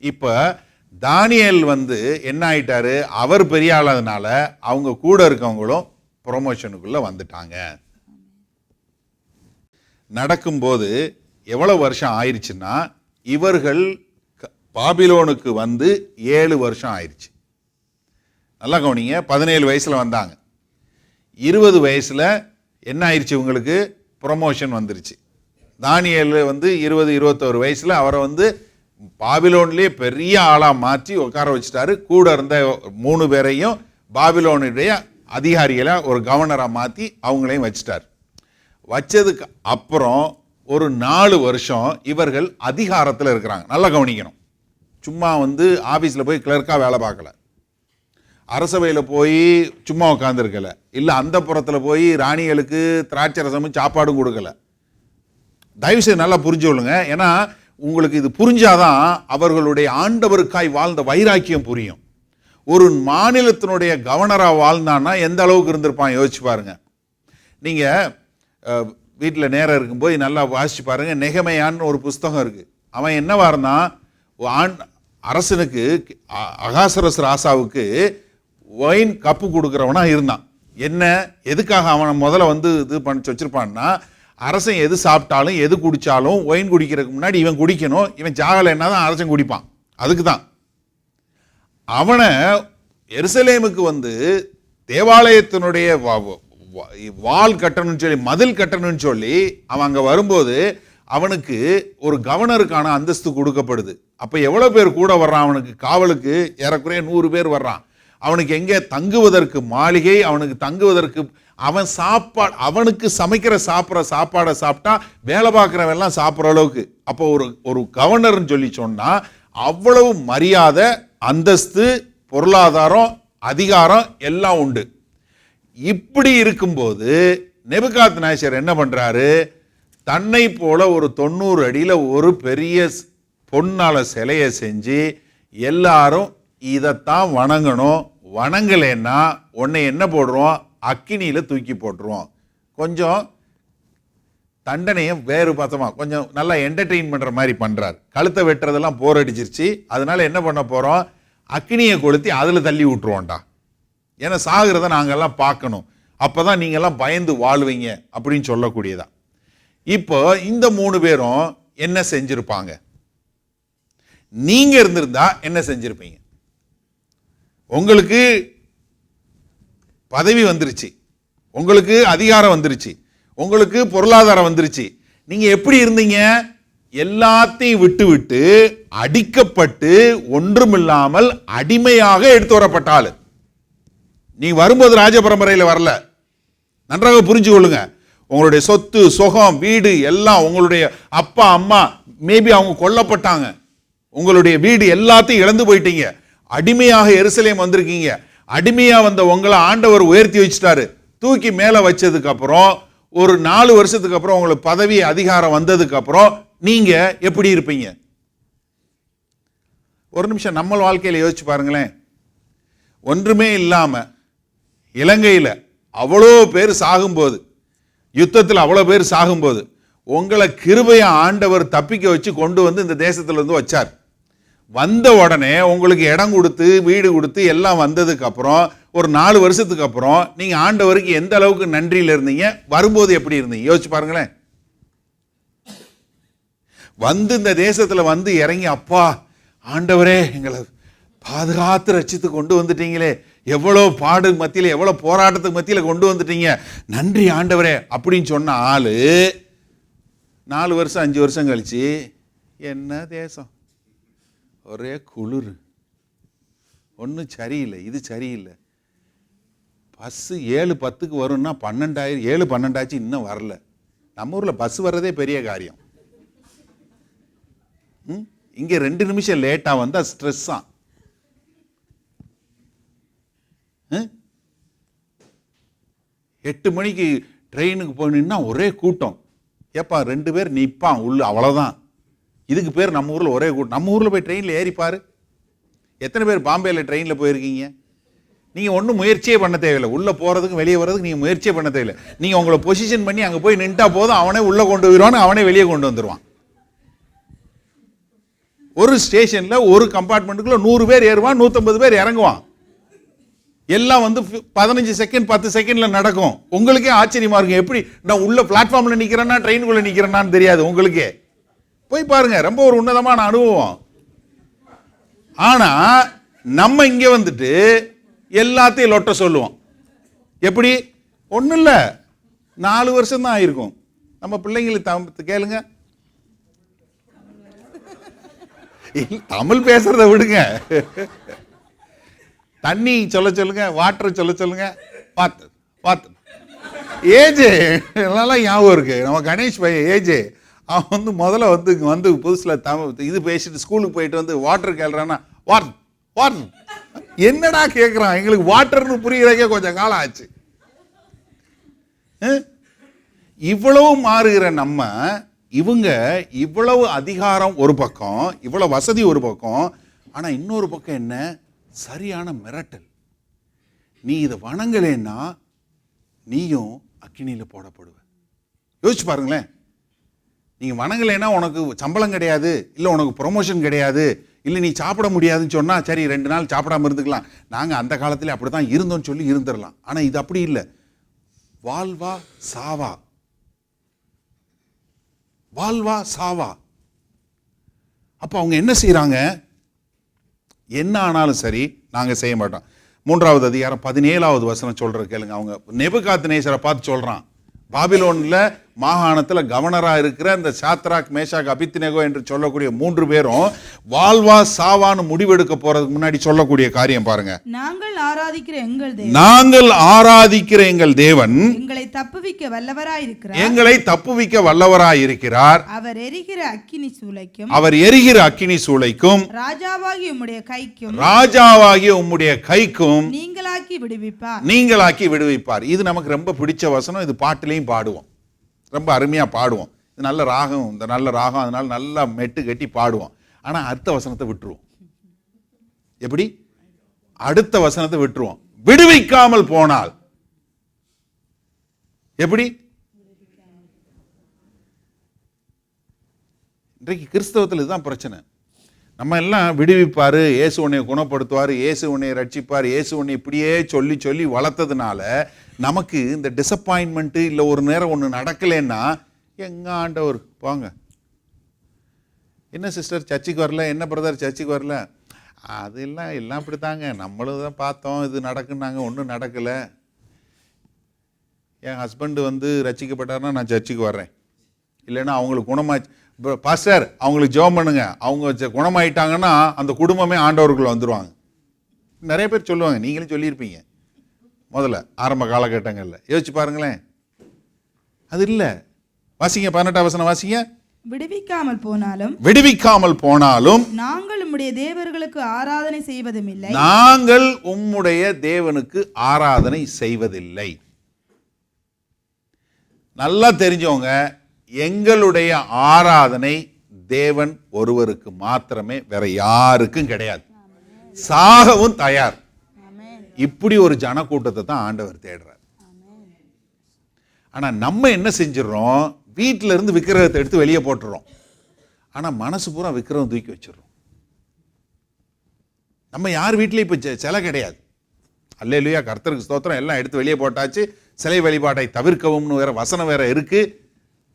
இப்ப தானியேல் வந்து என்ன ஆயிட்டாரு, அவர் பெரிய ஆளாதனால அவங்க கூட இருக்கவங்களும் ப்ரொமோஷனுக்குள்ள வந்துட்டாங்க. நடக்கும்போது எவ்வளவு வருஷம் ஆயிடுச்சுன்னா, இவர்கள் பாபிலோனுக்கு வந்து 7 வருஷம் ஆயிடுச்சு. நல்லா கவனிங்க. 17 வயசுல வந்தாங்க. 20 வயசுல என்ன ஆயிடுச்சு, இவங்களுக்கு ப்ரொமோஷன் வந்துருச்சு. தானியேல் வந்து 20-21 வயசுல அவரை வந்து பாபிலோன்லேயே பெரிய ஆளா மாற்றி உட்கார வச்சுட்டாரு. கூட இருந்த 3 பேரையும் பாபிலோனுடைய அதிகாரிகளை ஒரு கவர்னரா மாற்றி அவங்களையும் வச்சுட்டார். வச்சதுக்கு அப்புறம் ஒரு 4 வருஷம் இவர்கள் அதிகாரத்தில் இருக்கிறாங்க. நல்லா கவனிக்கணும். சும்மா வந்து ஆபீஸ்ல போய் கிளர்க்கா வேலை பார்க்கல, அரசவையில் போய் சும்மா உட்காந்துருக்கல, இல்லை அந்த புறத்தில் போய் ராணிகளுக்கு திராட்சை ரசமும் சாப்பாடும் கொடுக்கல. தயவுசெய்து நல்லா புரிஞ்சு கொள்ளுங்க. ஏன்னா உங்களுக்கு இது புரிஞ்சாதான் அவர்களுடைய ஆண்டவருக்காய் வாழ்ந்த வைராக்கியம் புரியும். ஒரு மாநிலத்தினுடைய கவர்னரா வாழ்ந்தான்னா எந்த அளவுக்கு இருந்திருப்பான் யோசிச்சு பாருங்க. நீங்க வீட்டில் நேரம் இருக்கும்போது நல்லா வாசிச்சு பாருங்க. நெகமையான்னு ஒரு புஸ்தகம் இருக்கு. அவன் என்னவா இருந்தான், அரசனுக்கு அகாசரஸ் ராசாவுக்கு ஒயின் கப்பு கொடுக்குறவனா இருந்தான். என்ன எதுக்காக அவனை முதல்ல வந்து இது பண்ணி வச்சிருப்பான்னா, அரசன் எது சாப்பிட்டாலும் எது குடிச்சாலும் ஒயின் குடிக்கிறதுக்கு முன்னாடி இவன் குடிக்கணும், இவன் ஜாகலைன்னா தான் அரசன் குடிப்பான். அதுக்கு தான் அவனை எருசலேமுக்கு வந்து தேவாலயத்தினுடைய வால் கட்டணும்னு சொல்லி, மதில் கட்டணும்னு சொல்லி அவன் அங்கே வரும்போது அவனுக்கு ஒரு கவர்னருக்கான அந்தஸ்து கொடுக்கப்படுது. அப்போ எவ்வளோ பேர் கூட வர்றான் அவனுக்கு? காவலுக்கு ஏறக்குறைய 100 பேர் வர்றான். அவனுக்கு எங்கே தங்குவதற்கு மாளிகை, அவனுக்கு தங்குவதற்கு அவன் சாப்பாடு, அவனுக்கு சமைக்கிற சாப்பாடை சாப்பிட்டா வேலை பார்க்குறவெல்லாம் சாப்பிட்ற அளவுக்கு. அப்போ ஒரு கவர்னர்னு சொல்லி சொன்னா அவ்வளவு மரியாதை, அந்தஸ்து, பொருளாதாரம், அதிகாரம் எல்லாம் உண்டு. இப்படி இருக்கும்போது நேபுகாத்நேச்சர் என்ன பண்றாரு, தன்னை போல ஒரு 90 அடியில ஒரு பெரிய பொன்னால சிலையை செஞ்சு எல்லாரும் இதைத்தான் வணங்கணும், வணங்கலைன்னா உன்னை என்ன போடுறோம், அக்கினியில தூக்கி போட்டுருவோம். கொஞ்சம் தண்டனையை வேறு பத்தமா கொஞ்சம் நல்லா என்டர்டெயின் பண்ற மாதிரி பண்றாரு. கழுத்தை வெட்டுறதெல்லாம் போர் அடிச்சிருச்சு. அதனால என்ன பண்ண போறோம், அக்கினியை கொளுத்தி அதுல தள்ளி விட்டுருவோம்டா. ஏன்னா சாகிறத நாங்கெல்லாம் பார்க்கணும், அப்பதான் நீங்க எல்லாம் பயந்து வாழ்வீங்க அப்படின்னு சொல்லக்கூடியதா. இப்போ இந்த 3 பேரும் என்ன செஞ்சிருப்பாங்க? நீங்க இருந்திருந்தா என்ன செஞ்சிருப்பீங்க? உங்களுக்கு பதவி வந்துருச்சு, உங்களுக்கு அதிகாரம் வந்துருச்சு, உங்களுக்கு பொருளாதாரம் வந்துருச்சு. நீங்க எப்படி இருந்தீங்க? எல்லாத்தையும் விட்டு விட்டு அடிக்கப்பட்டு ஒன்றுமில்லாமல் அடிமையாக எடுத்து வரப்பட்டாள். நீ வரும்போது ராஜ பரம்பரையில் வரல. நன்றாக புரிஞ்சு கொள்ளுங்க. உங்களுடைய சொத்து சுகம் வீடு எல்லாம், உங்களுடைய அப்பா அம்மா மேபி அவங்க கொல்லப்பட்டாங்க, உங்களுடைய வீடு எல்லாத்தையும் இழந்து போயிட்டீங்க. அடிமையாக எருசலேம் வந்திருக்கீங்க. அடிமையா வந்த உங்களை ஆண்டவர் உயர்த்தி வச்சுட்டாரு. தூக்கி மேல வச்சதுக்கு அப்புறம் ஒரு 4 வருஷத்துக்கு அப்புறம் உங்களுக்கு பதவி அதிகாரம் வந்ததுக்கு அப்புறம் நீங்க எப்படி இருப்பீங்க? ஒரு நிமிஷம் நம்ம வாழ்க்கையில யோசிச்சு பாருங்களேன். ஒன்றுமே இல்லாம இலங்கையில அவ்வளோ பேர் சாகும்போது, யுத்தத்தில் அவ்வளோ பேர் சாகும்போது உங்களை கிருபையா ஆண்டவர் தப்பிக்க வச்சு கொண்டு வந்து இந்த தேசத்துல இருந்து வச்சார். வந்த உடனே உங்களுக்கு இடம் கொடுத்து வீடு கொடுத்து எல்லாம் வந்ததுக்கு அப்புறம் ஒரு 4 வருஷத்துக்கு அப்புறம் நீங்க ஆண்டவருக்கு எந்த அளவுக்கு நன்றியில் இருந்தீங்க? வரும்போது எப்படி இருந்தீங்க யோசிச்சு பாருங்களேன். வந்து இந்த தேசத்துல வந்து இறங்கி, அப்பா ஆண்டவரே எங்களை பாதுகாத்து ரட்சித்து கொண்டு வந்துட்டீங்களே, எவ்வளோ பாடு மத்தியில் எவ்வளோ போராட்டத்துக்கு மத்தியில் கொண்டு வந்துட்டீங்க, நன்றி ஆண்டவரே அப்படின்னு சொன்ன ஆளு 4 வருஷம் 5 வருஷம் கழிச்சு என்ன தேசம், ஒரே குளிர், ஒன்றும் சரியில்லை, இது சரியில்லை. பஸ்ஸு 7:10க்கு வரும்னா 12 7-12 ஆச்சு, இன்னும் வரல. நம்ம ஊரில் பஸ் வர்றதே பெரிய காரியம். இங்கே 2 நிமிஷம் லேட்டாக வந்தால் ஸ்ட்ரெஸ்ஸா. 8 மணிக்கு ட்ரெயினுக்கு போனா ஒரே கூட்டம். ஏப்பா 2 பேர் நிற்பான் உள்ள, அவ்வளோதான். இதுக்கு பேர் நம்ம ஊரில் ஒரே கூட்டம். நம்ம ஊரில் போய் ட்ரெயினில் ஏறிப்பாரு. எத்தனை பேர் பாம்பேயில் ட்ரெயினில் போயிருக்கீங்க? நீங்கள் ஒன்றும் முயற்சியே பண்ண தேவையில்லை. உள்ளே போகிறதுக்கு வெளியே வர்றதுக்கு நீங்கள் முயற்சியே பண்ண தேவையில்லை. நீங்கள் உங்களை பொசிஷன் பண்ணி அங்கே போய் நின்ட்டா போதும், அவனே உள்ளே கொண்டு வருவான், அவனே வெளியே கொண்டு வந்துடுவான். ஒரு ஸ்டேஷனில் ஒரு கம்பார்ட்மெண்ட்டுக்குள்ள 100 பேர் ஏறுவான், 150 பேர் இறங்குவான். எல்லாம் வந்து 15 செகண்ட் 10 செகண்ட்ல நடக்கும். உங்களுக்கே ஆச்சரியமா இருக்கும், எப்படி நான் உள்ள பிளாட்ஃபார்ம்ல நிக்கிறேன்னா ட்ரெயினுக்குள்ள நிக்கிறேன்னான்னு தெரியாது உங்களுக்கே. போய் பாருங்க, ரொம்ப ஒரு உன்னதமான அனுபவம். ஆனா நம்ம இங்க வந்துட்டு எல்லாத்தையும் லொட்ட சொல்லுவோம். எப்படி? ஒண்ணும் இல்ல, 4 வருஷம் தான் ஆயிருக்கும். நம்ம பிள்ளைங்களுக்கு கேளுங்க, தமிழ் பேசுறத விடுங்க, தண்ணி சொல்ல சொல்லுங்க, வாட்டர் சொல்ல சொல்லுங்க, ஏஜே எல்லாம் ஞாபகம் இருக்கு. நம்ம கணேஷ் பையன் ஏஜே, அவன் வந்து முதல்ல வந்து புதுசுல இது பேசிட்டு ஸ்கூலுக்கு போயிட்டு வந்து வாட்டர் கேள்றான்னா வாட்டர் என்னடா கேட்குறான், எங்களுக்கு வாட்டர்னு புரியுறதுக்கே கொஞ்சம் காலம் ஆச்சு. இவ்வளவு மாறுகிற நம்ம, இவங்க இவ்வளவு அதிகாரம் ஒரு பக்கம், இவ்வளவு வசதி ஒரு பக்கம், ஆனா இன்னொரு பக்கம் என்ன? சரியான மிரட்டல். நீ இதை வணங்கலேன்னா நீயும் அக்கினியில போடப்படுவ. யோசிச்சு பாருங்களேன், நீங்க வணங்கலைன்னா உனக்கு சம்பளம் கிடையாது, இல்ல உனக்கு ப்ரொமோஷன் கிடையாது, இல்ல நீ சாப்பிட முடியாதுன்னு சொன்னா சரி 2 நாள் சாப்பிடாம இருந்துக்கலாம், நாங்க அந்த காலத்துல அப்படித்தான் இருந்தோம்னு சொல்லி இருந்துடலாம். ஆனா இது அப்படி இல்லை, வாழ்வா சாவா, வாழ்வா சாவா. அப்ப அவங்க என்ன செய்யறாங்க? என்ன ஆனாலும் சரி நாங்க செய்ய மாட்டோம். 3வது அதிகாரம் 17வது வசனம் சொல்ற கேளுங்க. அவங்க நேபுகாத்நேசரை பார்த்து சொல்றான், பாபிலோன்ல மாகாணத்துல கவர்னரா இருக்கிற இந்த சாத்ராக் மேஷாக் அபித்நேகோ என்று சொல்லக்கூடிய 3 பேரும் வாழ்வா சாவான்னு முடிவெடுக்க போறதுக்கு முன்னாடி சொல்லக்கூடிய காரியம் பாருங்க. நாங்கள் ஆராதிக்கிற எங்கள் தேவன், நாங்கள் ஆராதிக்கிற எங்கள் தேவன் எங்களை தப்புவிக்க வல்லவராயிருக்கிறார், எங்களை தப்புவிக்க வல்லவராயிருக்கிறார். அவர் எரிகிற அக்கினி சூளைக்கும், அவர் எரிகிற அக்கினி சூளைக்கும், ராஜாவாகிய உம்முடைய கைக்கும், ராஜாவாகிய உம்முடைய கைக்கும் நீங்களாக்கி விடுவிப்பார், நீங்களாக்கி விடுவிப்பார். இது நமக்கு ரொம்ப பிடிச்ச வசனம். இது பாட்டிலையும் பாடுவோம், ரொம்ப அருமையா பாடுவோம். இது நல்ல ராகம், இந்த நல்ல ராகம், அதனால நல்லா மெட்டு கட்டி பாடுவோம். ஆனா அடுத்த வசனத்தை விட்டுருவோம். எப்படி? அடுத்த வசனத்தை விட்டுருவோம். விடுவிக்காமல் போனால் எப்படி? இன்றைக்கு கிறிஸ்தவத்தில் இதுதான் பிரச்சனை. நம்ம எல்லாம் விடுவிப்பாரு, இயேசு உன்னை குணப்படுத்துவார், இயேசு உன்னை ரட்சிப்பார், இயேசு உன்னை இப்படியே சொல்லி சொல்லி வளர்த்ததுனால நமக்கு இந்த டிசப்பாயின்மெண்ட்டு, இல்லை ஒரு நேரம் ஒன்று நடக்கலைன்னா எங்க ஆண்டவர் போங்க, என்ன சிஸ்டர் சர்ச்சுக்கு வரல, என்ன பிரதர் சர்ச்சுக்கு வரல, அதெல்லாம் எல்லாம் இப்படித்தாங்க, நம்மளும் தான் பார்த்தோம் இது நடக்குன்னாங்க, ஒன்றும் நடக்கலை. என் ஹஸ்பண்டு வந்து ரட்சிக்கப்பட்டாருன்னா நான் சர்ச்சுக்கு வர்றேன், இல்லைன்னா அவங்களுக்கு குணமாச்சு பாஸ்டர் அவங்களுக்கு ஜெபம் பண்ணுங்க, அவங்க குணமாயிட்டாங்கன்னா அந்த குடும்பமே ஆண்டவருக்குள்ள வந்துருவாங்க. நிறைய பேர் சொல்லுவாங்க, நீங்களும் சொல்லியிருப்பீங்க முதல்ல ஆரம்ப காலகட்டங்களில். யோசிச்சு பாருங்களேன், அது இல்லை. வாசிங்க 18வது வசனம் வாசிங்க. விடுவிக்காமல் போனாலும், விடுவிக்காமல் போனாலும் நாங்கள் உம்முடைய தேவர்களுக்கு ஆராதனை செய்வதும் இல்லை, நாங்கள் உம்முடைய தேவனுக்கு ஆராதனை செய்வதில்லை. நல்லா தெரிஞ்சவங்க, எங்களுடைய ஆராதனை தேவன் ஒருவருக்கு மாத்திரமே, வேற யாருக்கும் கிடையாது. சாகவும் தயார். இப்படி ஒரு ஜனக்கூட்டத்தை தான் ஆண்டவர் தேடுறார். ஆனா நம்ம என்ன செஞ்சிடறோம்? வீட்டில இருந்து விக்கிரகத்தை எடுத்து வெளியே போட்டுறோம். ஆனா மனசு பூரா விக்கிரகம் தூக்கி வச்சிடறோம். நம்ம யார் வீட்லயும் இப்ப சிலை கிடையாது. அல்லேலூயா, கர்த்தருக்கு ஸ்தோத்திரம். எல்லாம் எடுத்து வெளியே போட்டாச்சு. சிலை வழிபாட்டை தவிர்க்கவும்னு வேற வசனம் வேற இருக்கு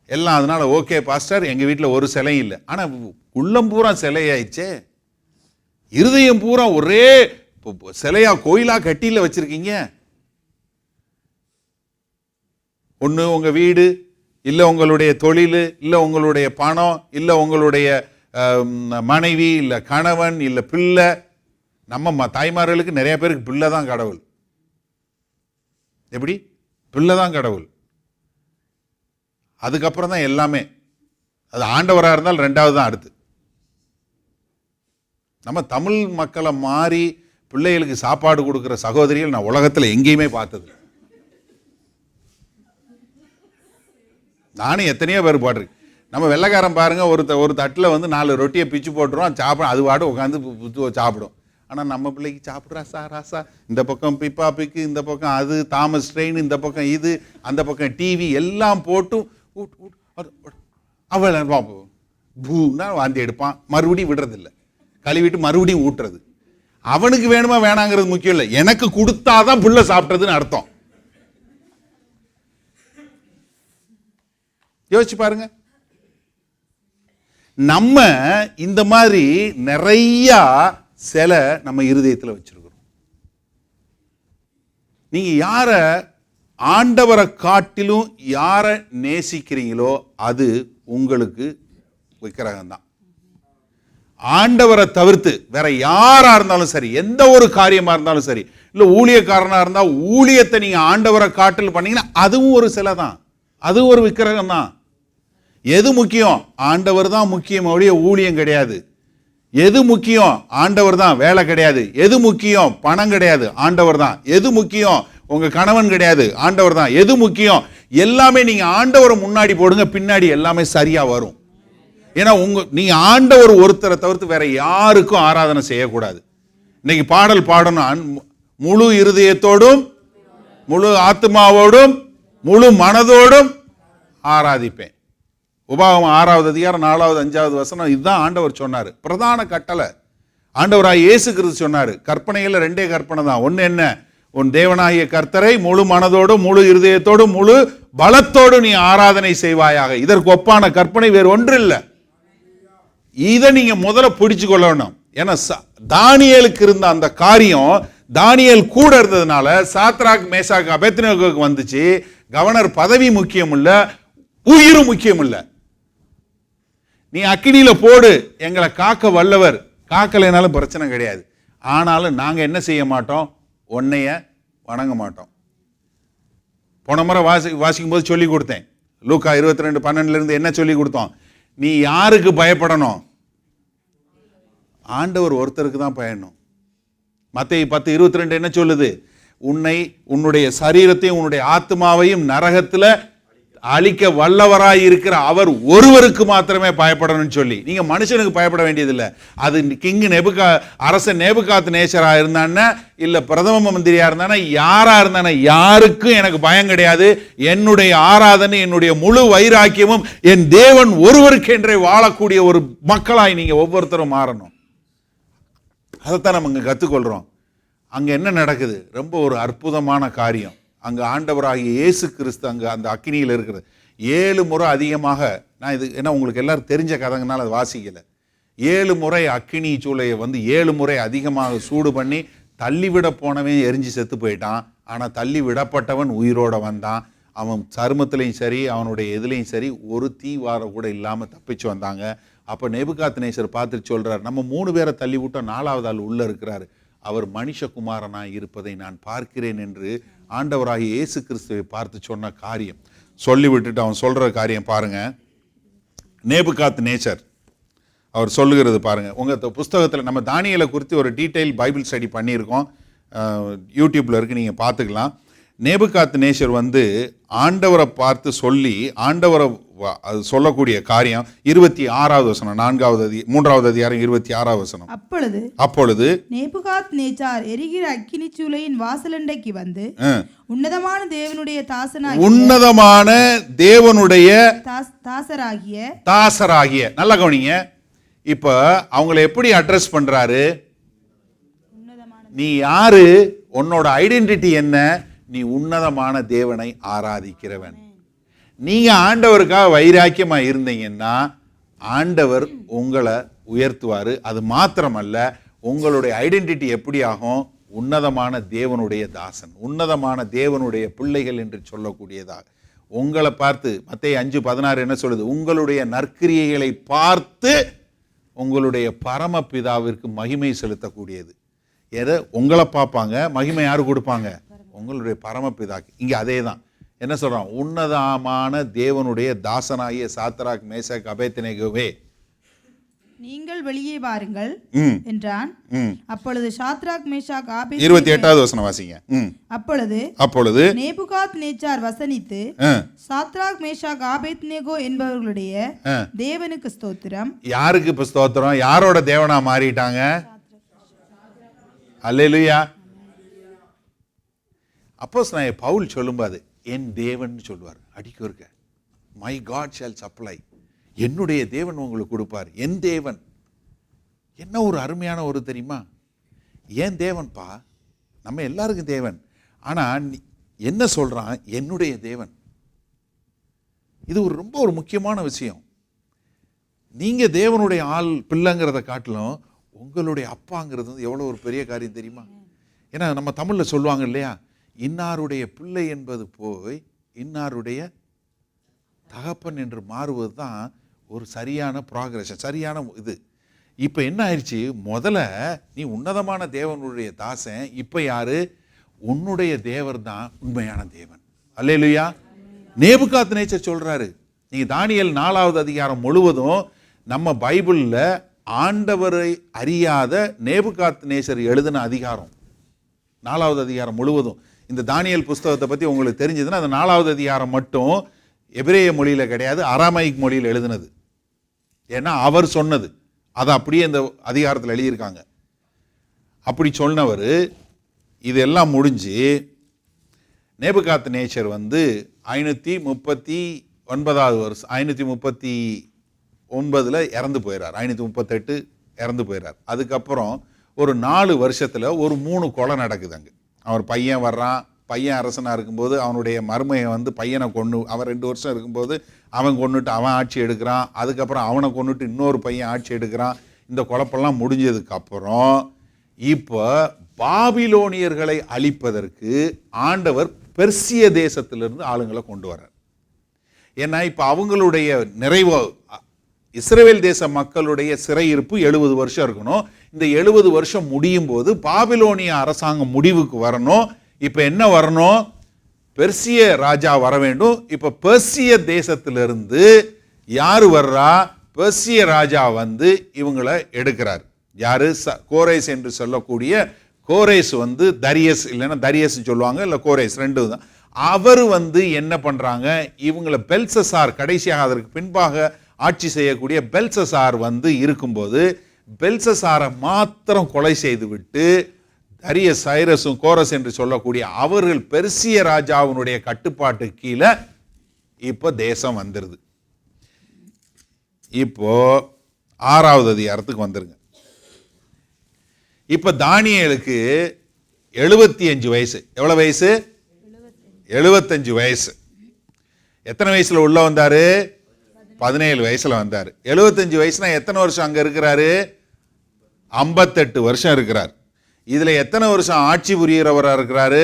எல்லாம். அதனால ஓகே பாஸ்டர், எங்க வீட்டில் ஒரு சிலையும் இல்லை. ஆனா உள்ளம் பூரா சிலையாயிடுச்சே, இருதயம் பூரா ஒரே சிலையா கோயிலா கட்டியில வச்சிருக்கீங்க. ஒண்ணு உங்க வீடு, இல்ல உங்களுடைய தொழில், இல்ல உங்களுடைய பணம், இல்ல உங்களுடைய மனைவி, இல்ல கணவன், இல்ல பிள்ளை. நம்ம தாய்மார்களுக்கு நிறைய பேருக்கு பிள்ளை தான் கடவுள். எப்படி? பிள்ளை தான் கடவுள். அதுக்கப்புறம் தான் எல்லாமே. அது ஆண்டவராக இருந்தால் 2வது தான் அடுத்து. நம்ம தமிழ் மக்களை மாறி பிள்ளைகளுக்கு சாப்பாடு கொடுக்குற சகோதரிகள் நான் உலகத்தில் எங்கேயுமே பார்த்தது. நானும் எத்தனையோ பேர் பாடுறேன். நம்ம வெள்ளைக்காரன் பாருங்க, ஒரு தட்டில் வந்து 4 ரொட்டியை பிச்சு போட்டுருவோம், சாப்பிடும், அது பாட்டு உட்காந்து சாப்பிடும். ஆனால் நம்ம பிள்ளைக்கு சாப்பிட்றா ராசா, இந்த பக்கம் பிப்பா பிக்கு, இந்த பக்கம் அது தாமஸ் ட்ரெயின், இந்த பக்கம் இது, அந்த பக்கம் டிவி எல்லாம் போட்டு அவள் பூனா வாந்தி எடுப்பான், மறுபடியும் விடுறதில்லை, கழுவிட்டு மறுபடியும் ஊட்டுறது. அவனுக்கு வேணுமா வேணாங்கிறது முக்கியம் இல்லை, எனக்கு கொடுத்தாதான் புள்ள சாப்பிட்டதுன்னு அர்த்தம். யோசிச்சு பாருங்க. நம்ம இந்த மாதிரி நிறைய சிலை நம்ம இருதயத்தில் வச்சிருக்கிறோம். நீங்க யார ஆண்டவரை காட்டிலும் யார நேசிக்கிறீங்களோ அது உங்களுக்கு விக்கிரகம் தான். ஆண்டவரை தவிர்த்து வேற யாரா இருந்தாலும் சரி, எந்த ஒரு காரியமா இருந்தாலும் சரி, இல்ல ஊழியக்காரனா இருந்தா ஊழியத்தை நீங்க ஆண்டவரை காட்டில் பண்ணீங்கன்னா அதுவும் ஒரு சிலை தான், அது ஒரு விக்கிரகம் தான். எது முக்கியம்? ஆண்டவர் தான் முக்கியம், ஒழிய ஊழியம் கிடையாது. எது முக்கியம்? ஆண்டவர் தான், வேலை கிடையாது. எது முக்கியம்? பணம் கிடையாது, ஆண்டவர் தான். எது முக்கியம்? உங்க கணவன் கிடையாது, ஆண்டவர் தான். எது முக்கியம்? எல்லாமே நீங்க ஆண்டவரை முன்னாடி போடுங்க, பின்னாடி எல்லாமே சரியா வரும். ஏன்னா நீங்க ஆண்டவர் ஒருத்தரை தவிர்த்து வேற யாருக்கும் ஆராதனை செய்யக்கூடாது. இன்னைக்கு பாடல் பாடணும், முழு இருதயத்தோடும் முழு ஆத்மாவோடும் முழு மனதோடும் ஆராதிப்பேன். உபாகமம் 6வது அதிகாரம் 4வது 5வது வசனம். இதுதான் ஆண்டவர் சொன்னார், பிரதான கட்டளை. ஆண்டவராய் இயேசு கிறிஸ்து சொன்னார், கற்பனையில் 2 கற்பனை தான். ஒன்று என்ன? உன் தேவனாகிய கர்த்தரை முழு மனதோடும் முழு இருதயத்தோடும் முழு பலத்தோடு நீ ஆராதனை செய்வாயாக. இதற்கு ஒப்பான கற்பனை வேறு ஒன்று இல்லை. இதை நீங்க முதல்ல பிடிச்சு கொள்ளணும். ஏன்னா தானியேலுக்கு இருந்த அந்த காரியம், தானியேல் கூட இருந்ததுனால சாத்ராக் மேசாக் அபேத்நேகோவுக்கு வந்துச்சு. கவர்னர் பதவி முக்கியம் இல்ல, உயிரும் முக்கியம் இல்ல. நீ அக்கினியில போடு, எங்களை காக்க வல்லவர், காக்கலைனாலும் பிரச்சனை கிடையாது. ஆனாலும் நாங்க என்ன செய்ய மாட்டோம்? உன்னைய வணங்க மாட்டோம். போன முறை வாசிக்கும் போது சொல்லி கொடுத்தேன், லூக்கா 22:12 என்ன சொல்லி கொடுத்தோம்? நீ யாருக்கு பயப்படணும்? ஆண்டவர் ஒருத்தருக்கு தான் பயணம். மத்தேயு 10:22 என்ன சொல்லுது? உன்னுடைய சரீரத்தையும் உன்னுடைய ஆத்மாவையும் நரகத்துல அழிக்க வல்லவராய் இருக்கிற அவர் ஒருவருக்கு மாத்திரமே பயப்படணும்னு சொல்லி. நீங்க மனுஷனுக்கு பயப்பட வேண்டியதில்லை. அது கிங் அரசன் நேபுகாத் நேச்சரா இருந்தான்னா, இல்ல பிரதம மந்திரியா இருந்தானா, யாரா இருந்தானா, யாருக்கும் எனக்கு பயம் கிடையாது. என்னுடைய ஆராதனை, என்னுடைய முழு வைராக்கியமும் என் தேவன் ஒருவருக்கு என்றே வாழக்கூடிய ஒரு மக்களாய் நீங்க ஒவ்வொருத்தரும் மாறணும். அதைத்தான் நம்ம இங்க கத்துக்கொள்றோம். அங்க என்ன நடக்குது? ரொம்ப ஒரு அற்புதமான காரியம். அங்க ஆண்டவராகிய இயேசு கிறிஸ்து அங்க அந்த அக்கினியில் இருக்கிறது 7 முறை அதிகமாக. நான் இது என்ன உங்களுக்கு எல்லாரும் தெரிஞ்ச கதைங்கனால அது வாசிக்கல. 7 முறை அக்கினி சூளையை 7 முறை அதிகமாக சூடு பண்ணி தள்ளிவிட போனவன் எரிஞ்சு செத்து போயிட்டான். ஆனா தள்ளி விடப்பட்டவன் உயிரோட வந்தான். அவன் சருமத்திலையும் சரி, அவனுடைய எதுலையும் சரி, ஒரு தீவார கூட இல்லாம தப்பிச்சு வந்தாங்க. அப்ப நேபுகாத்நேசர் பார்த்துட்டு சொல்றாரு, நம்ம 3 பேரை தள்ளி விட்டோம், 4வது ஆள் உள்ள இருக்கிறாரு, அவர் மனுஷகுமாரனாய் இருப்பதை நான் பார்க்கிறேன் என்று ஆண்டவராகிய இயேசு கிறிஸ்துவை பார்த்து சொன்ன காரியம் சொல்லி விட்டுட்டு அவன் சொல்ற காரியம் பாருங்க. நேபுகாத்நேசர் அவர் சொல்லுகிறது பாருங்க. உங்க புஸ்தகத்தில் நம்ம தானியேலை குறித்து ஒரு டீட்டெயில் பைபிள் ஸ்டடி பண்ணியிருக்கோம், யூடியூப்ல இருக்கு, நீங்க பார்த்துக்கலாம். நேபுகாத்நேசர் ஆண்டவரை பார்த்து சொல்லி ஆண்டவரை சொல்லக்கூடிய காரியம் 26வது வசனம், 3வது அதிகாரம் 26வது வசனம். அப்பொழுது நேபுகாத்நேச்சார் எரிகிற அக்கினி சூளையின் வாசலண்டைக்கு வந்து உன்னதமான தேவனுடைய தாசராகிய நல்ல கவனிங்க. இப்ப அவங்களை எப்படி அட்ரஸ் பண்றாரு? நீ யாரு? உன்னோட ஐடென்டிட்டி என்ன? நீ உன்னதமான தேவனை ஆராதிக்கிறவன். நீங்க ஆண்டவருக்காக வைராக்கியமா இருந்தீங்கன்னா ஆண்டவர் உங்களை உயர்த்துவாரு. அது மாத்திரமல்ல, உங்களுடைய ஐடென்டிட்டி எப்படி ஆகும்? உன்னதமான தேவனுடைய தாசன், உன்னதமான தேவனுடைய பிள்ளைகள் என்று சொல்லக்கூடியதாக. உங்களை பார்த்து மத்தேயு 5:16 என்ன சொல்லுது? உங்களுடைய நற்கிரியைகளை பார்த்து உங்களுடைய பரமபிதாவிற்கு மகிமை செலுத்தக்கூடியது. எதை? உங்களை பார்ப்பாங்க, மகிமை யாரு கொடுப்பாங்க? உங்களுடைய பரமபிதாக்கு. இங்க அதே தான் என்ன சொல்றான்? உன்னதமான தேவனுடைய தாசனாகிய சாத்ராக் மேசாக் அபேத்நேகோவே, நீங்கள் வெளியே வாருங்கள் என்றான். அப்பொழுது சாத்ராக் மேஷாக் 28வது வசனம் வாசிங்க. அப்பொழுது நேபுகாத்நேச்சார் வசனித்து, சாத்ராக் மேஷாக் ஆபேத்நேகோ என்பவர்களுடைய தேவனுக்கு ஸ்தோத்திரம். யாருக்கு இப்ப ஸ்தோத்திரம்? யாரோட தேவனா மாறிட்டாங்க? அல்லேலூயா. அப்போஸ்தலனாகிய பவுல் சொல்லும்போது என் தேவன் சொல்வார், அடிக்க இருக்க, மை காட் ஷால் சப்ளை, என்னுடைய தேவன் உங்களுக்கு கொடுப்பார். என் தேவன் என்ன ஒரு அருமையான ஒரு தெரியுமா? ஏன் தேவன்பா, நம்ம எல்லாருக்கும் தேவன். ஆனால் என்ன சொல்கிறான்? என்னுடைய தேவன். இது ரொம்ப ஒரு முக்கியமான விஷயம். நீங்கள் தேவனுடைய ஆள் பிள்ளைங்கிறத காட்டிலும் உங்களுடைய அப்பாங்கிறது வந்து எவ்வளோ ஒரு பெரிய காரியம் தெரியுமா? ஏன்னா நம்ம தமிழில் சொல்லுவாங்க இல்லையா, இன்னாருடைய பிள்ளை என்பது போய் இன்னாருடைய தகப்பன் என்று மாறுவது தான் ஒரு சரியான ப்ராக்ரஷன், சரியான இது. இப்போ என்ன ஆயிடுச்சு? முதல்ல நீ உன்னதமான தேவனுடைய தாசன், இப்போ யாரு? உன்னுடைய தேவர் தான் உண்மையான தேவன். அல்லேலூயா. நேபுகாத்நேச்சர் சொல்றாரு. நீங்க தானியேல் 4வது அதிகாரம் முழுவதும் நம்ம பைபிள்ல ஆண்டவரை அறியாத நேபுகாத்நேச்சர் எழுதின அதிகாரம், 4வது அதிகாரம் முழுவதும். இந்த தானியேல் புஸ்தகத்தை பத்தி உங்களுக்கு தெரிஞ்சதுன்னா அந்த 4வது அதிகாரம் மட்டும் எபிரேய மொழியில கிடையாது, அராமைக் மொழியில் எழுதினது. ஏன்னா அவர் சொன்னது அதை அப்படியே இந்த அதிகாரத்தில் எழுதியிருக்காங்க. அப்படி சொன்னவர் இதெல்லாம் முடிஞ்சு நேபுகாத்நேச்சர் வந்து 539வது வருஷம் 539 இறந்து போயிறார். 538 இறந்து போயிறார். அதுக்கப்புறம் ஒரு 4 வருஷத்துல ஒரு 3 கொலை நடக்குது அங்கே. அவர் பையன் வர்றான், பையன் அரசனாக இருக்கும்போது அவனுடைய மருமையை வந்து பையனை கொன்று, அவன் 2 வருஷம் இருக்கும்போது அவன் கொண்டுட்டு அவன் ஆட்சி எடுக்கிறான். அதுக்கப்புறம் அவனை கொண்டுட்டு இன்னொரு பையன் ஆட்சி எடுக்கிறான். இந்த குழப்பெல்லாம் முடிஞ்சதுக்கப்புறம் இப்போ பாபிலோனியர்களை அழிப்பதற்கு ஆண்டவர் பெர்சிய தேசத்திலிருந்து ஆளுங்களை கொண்டு வர்றார். ஏன்னா இப்போ அவங்களுடைய நிறைவு, இஸ்ரவேல் தேச மக்களுடைய சிறையிருப்பு 70 வருஷம் இருக்கணும். இந்த 70 வருஷம் முடியும் போது பாபிலோனிய அரசாங்கம் முடிவுக்கு வரணும். இப்ப என்ன வரணும்? பெர்சிய ராஜா வர வேண்டும். இப்ப பெர்சிய தேசத்திலிருந்து யாரு வர்றா? பெர்சிய ராஜா வந்து இவங்களை எடுக்கிறார். யாரு? கோரேஸ் என்று சொல்லக்கூடிய கோரேஸ் வந்து தரியஸ், இல்லைன்னா தரியஸ் சொல்லுவாங்க, இல்ல கோரேஸ், ரெண்டு தான். அவர் வந்து என்ன பண்றாங்க? இவங்களை பெல்சசார், கடைசியாக அதற்கு பின்பாக ஆட்சி செய்யக்கூடிய பெல்சசார் வந்து இருக்கும்போது பெல்சசாரை மாத்திரம் கொலை செய்து விட்டு தரியஸ், சைரஸும் கோரஸ் என்று சொல்லக்கூடிய அவர்கள் பெர்சிய ராஜாவினுடைய கட்டுப்பாட்டு கீழே இப்போ தேசம் வந்துருது. இப்போ 6வது அதிகாரத்துக்கு வந்துருங்க. இப்ப தானியேலுக்கு 75 வயசு. எவ்வளவு வயசு? 75 வயசு. எத்தனை வயசுல உள்ள வந்தாரு? 17 வயசுல வந்தாரு. 75 வயசுனா எத்தனை வருஷம் அங்க இருக்கிறாரு? 58 வருஷம் இருக்கிறார். இதுல எத்தனை வருஷம் ஆட்சி புரியறவரா இருக்கிறாரு?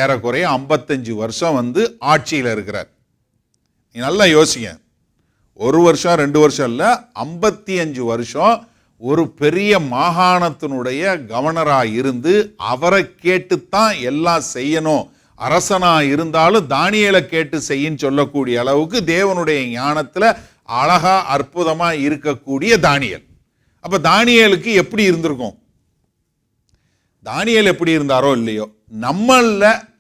ஏறக்குறைய 55 வருஷம் வந்து ஆட்சியில் இருக்கிறார். நீ நல்லா யோசிங்க. 1 வருஷம் 2 வருஷம் இல்ல, 55 வருஷம் ஒரு பெரிய மாகாணத்தினுடைய கவர்னரா இருந்து அவரை கேட்டுத்தான் எல்லாம் செய்யணும். அரசனா இருந்தாலும் தானியேலை கேட்டு செய்யின்னு சொல்லக்கூடிய அளவுக்கு தேவனுடைய ஞானத்துல அழகா அற்புதமா இருக்கக்கூடிய தானியேல். அப்ப தானியேலுக்கு எப்படி இருந்திருக்கும்? தானியேல் எப்படி இருந்தாரோ இல்லையோ, நம்ம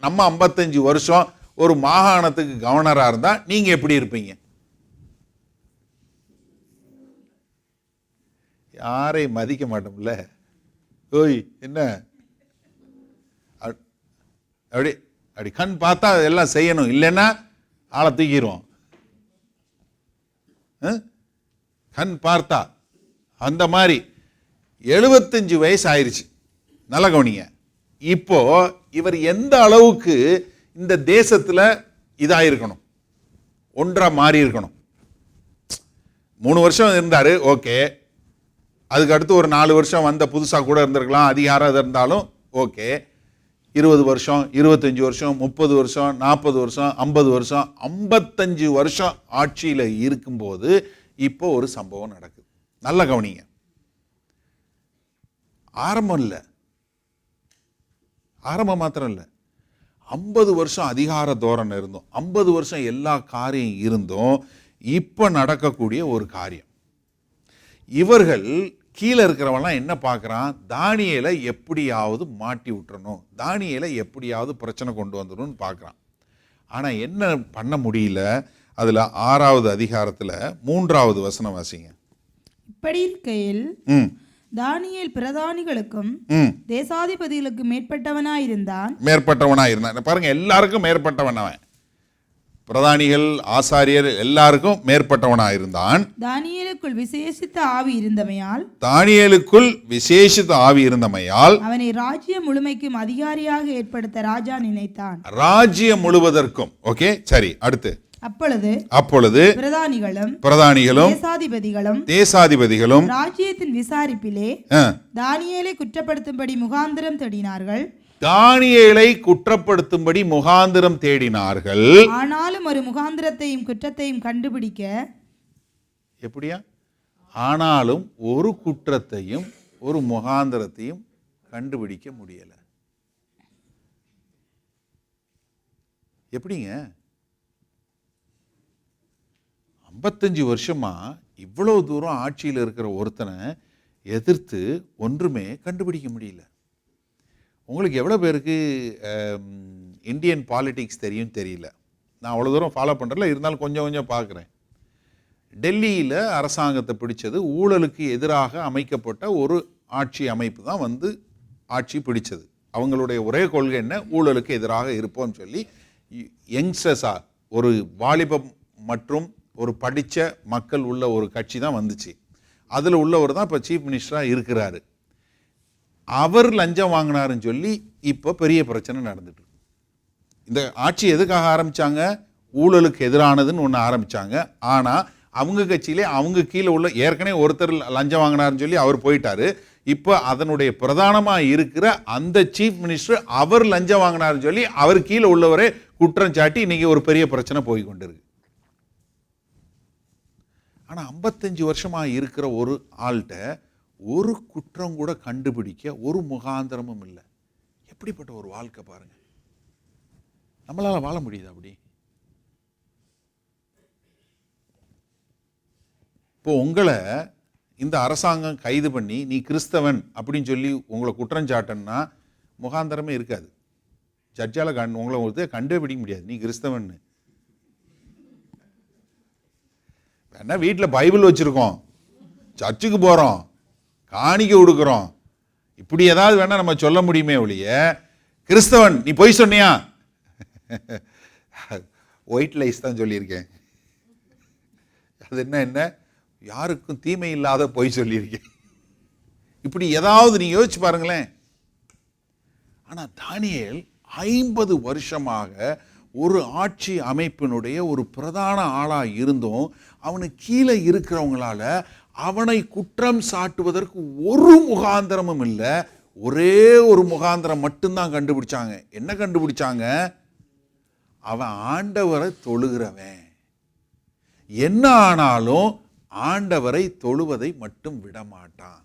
55 வருஷம் ஒரு மாகாணத்துக்கு கவர்னரா இருந்தா நீங்க எப்படி இருப்பீங்க? யாரையும் மதிக்க மாட்டோம்ல. ஓய் என்ன அப்படி அப்படி கண் பார்த்தா எல்லாம் செய்யணும், இல்லைன்னா ஆளை தூக்கிடுவோம். கண் பார்த்தா அந்த மாதிரி 75 வயசு ஆயிருச்சு. நல்ல கவனிங்க. இப்போ இவர் எந்த அளவுக்கு இந்த தேசத்துல இதாயிருக்கணும், ஒன்றா மாறி இருக்கணும். 3 வருஷம் இருந்தாரு, ஓகே. அதுக்கு அடுத்து ஒரு 4 வருஷம் வந்த புதுசா கூட இருந்திருக்கலாம், அதிகாரம் இருந்தாலும் ஓகே. 20 வருஷம், 25 வருஷம், 30 வருஷம், 40 வருஷம், 50 வருஷம், 55 வருஷம் ஆட்சியில இருக்கும்போது இப்போ ஒரு சம்பவம் நடக்குது. நல்ல கவனிங்க. ஆரம்பம் இல்லை, ஆரம்பம் மாத்திரம் இல்லை, 50 வருஷம் அதிகார தோரணை இருந்தோம், 50 வருஷம் எல்லா காரியம் இருந்தும் இப்ப நடக்கக்கூடிய ஒரு காரியம். இவர்கள் கீழே இருக்கிறவங்களாம் என்ன பார்க்குறான்? தானியேலை எப்படியாவது மாட்டி விட்டுறணும், தானியேலை எப்படியாவது பிரச்சனை கொண்டு வந்துடணும்னு பார்க்குறான். ஆனால் என்ன பண்ண முடியல. அதில் 6வது அதிகாரத்தில் 3வது வசனம் வாசிங்க. இப்படி இருக்கையில் தானியேல் பிரதானிகளுக்கும் தேசாதிபதிகளுக்கு மேற்பட்டவனாயிருந்தான். பாருங்க, எல்லாருக்கும் மேற்பட்டவனவன். பிரதானிகள், ஆசாரியர் எல்லாருக்கும் மேற்பட்டவனாக இருந்தான். தானியேலுக்குள் விசேஷித்த ஆவி இருந்தமையால் தானியேலுக்குள் விசேஷித்த ஆவி இருந்தமையால் அவனை ராஜ்யம் முழுமைக்கும் அதிகாரியாக ஏற்படுத்த ராஜா நினைத்தான். ராஜ்யம் முழுவதற்கும். ஓகே, சரி, அடுத்து. அப்பொழுது பிரதானிகளும் தேசாதிபதிகளும் ராஜ்யத்தின் விசாரிப்பிலே தானியேலை குற்றப்படுத்தும்படி முகாந்திரம் தேடினார்கள். ஆனாலும் ஒரு முகாந்திரத்தையும் குற்றத்தையும் கண்டுபிடிக்க எப்படியா? ஆனாலும் ஒரு குற்றத்தையும் ஒரு முகாந்திரத்தையும் கண்டுபிடிக்க முடியல. எப்படிங்க? 55 வருஷமா இவ்வளவு தூரம் ஆட்சியில் இருக்கிற ஒருத்தனை எதிர்த்து ஒன்றுமே கண்டுபிடிக்க முடியல. உங்களுக்கு எவ்வளோ பேருக்கு இந்தியன் பாலிடிக்ஸ் தெரியும் தெரியல. நான் அவ்வளோ தூரம் ஃபாலோ பண்ணுறல, இருந்தாலும் கொஞ்சம் கொஞ்சம் பார்க்குறேன். டெல்லியில் அரசாங்கத்தை பிடிச்சது ஊழலுக்கு எதிராக அமைக்கப்பட்ட ஒரு ஆட்சி அமைப்பு தான் வந்து ஆட்சி பிடிச்சது. அவங்களுடைய ஒரே கொள்கை என்ன? ஊழலுக்கு எதிராக இருப்போம்னு சொல்லி யங்ஸ்டர்ஸாக ஒரு வாலிபம் மற்றும் ஒரு படித்த மக்கள் உள்ள ஒரு கட்சி தான் வந்துச்சு. அதில் உள்ளவர் தான் இப்போ சீஃப் மினிஸ்டராக இருக்கிறாரு. அவர் லஞ்சம் வாங்கினாருன்னு சொல்லி இப்போ பெரிய பிரச்சனை நடந்துட்டு இருக்கு. இந்த ஆட்சி எதுக்காக ஆரம்பித்தாங்க? ஊழலுக்கு எதிரானதுன்னு ஒன்று ஆரம்பித்தாங்க. ஆனால் அவங்க கட்சியிலே அவங்க கீழே உள்ள ஏற்கனவே ஒருத்தர் லஞ்சம் வாங்கினாருன்னு சொல்லி அவர் போயிட்டாரு. இப்போ அதனுடைய பிரதானமாக இருக்கிற அந்த சீஃப் மினிஸ்டர் அவர் லஞ்சம் வாங்கினாருன்னு சொல்லி அவர் கீழே உள்ளவரே குற்றம் சாட்டி இன்னைக்கு ஒரு பெரிய பிரச்சனை போய் கொண்டு இருக்கு. ஆனால் 55 வருஷமாக இருக்கிற ஒரு ஆள்கிட்ட ஒரு குற்றம் கூட கண்டுபிடிக்க ஒரு முகாந்திரமும் இல்லை. எப்படிப்பட்ட ஒரு வாழ்க்கை பாருங்க. நம்மளால வாழ முடியுது அப்படி? இப்போ உங்களை இந்த அரசாங்கம் கைது பண்ணி நீ கிறிஸ்தவன் அப்படின்னு சொல்லி உங்களை குற்றம் சாட்டன்னா முகாந்திரமே இருக்காது. ஜட்ஜால உங்களை ஒருத்தர் கண்டுபிடிக்க முடியாது நீ கிறிஸ்தவன். என்ன வீட்டில் பைபிள் வச்சிருக்கோம், சர்ச்சுக்கு போகிறோம், காணிக்கை கொடுக்குறோம், இப்படி ஏதாவது வேணா நம்ம சொல்ல முடியுமே ஒழிய கிறிஸ்தவன் நீ பொய் சொன்னியா? ஒயிட் லைஸ் தான் சொல்லியிருக்கேன். அது என்ன யாருக்கும் தீமை இல்லாத பொய் சொல்லியிருக்கேன். இப்படி ஏதாவது நீங்க யோசிச்சு பாருங்களேன். ஆனா தானியேல் 50 வருஷமாக ஒரு ஆட்சி அமைப்பினுடைய ஒரு பிரதான ஆளா இருந்தும் அவனுக்கு கீழே இருக்கிறவங்களால அவனை குற்றம் சாட்டுவதற்கு ஒரு முகாந்திரமும் இல்லை. ஒரே ஒரு முகாந்திரம் மட்டும்தான் கண்டுபிடிச்சாங்க. என்ன கண்டுபிடிச்சாங்க? அவன் ஆண்டவரை தொழுகிறவன். என்ன ஆனாலும் ஆண்டவரை தொழுவதை மட்டும் விட மாட்டான்.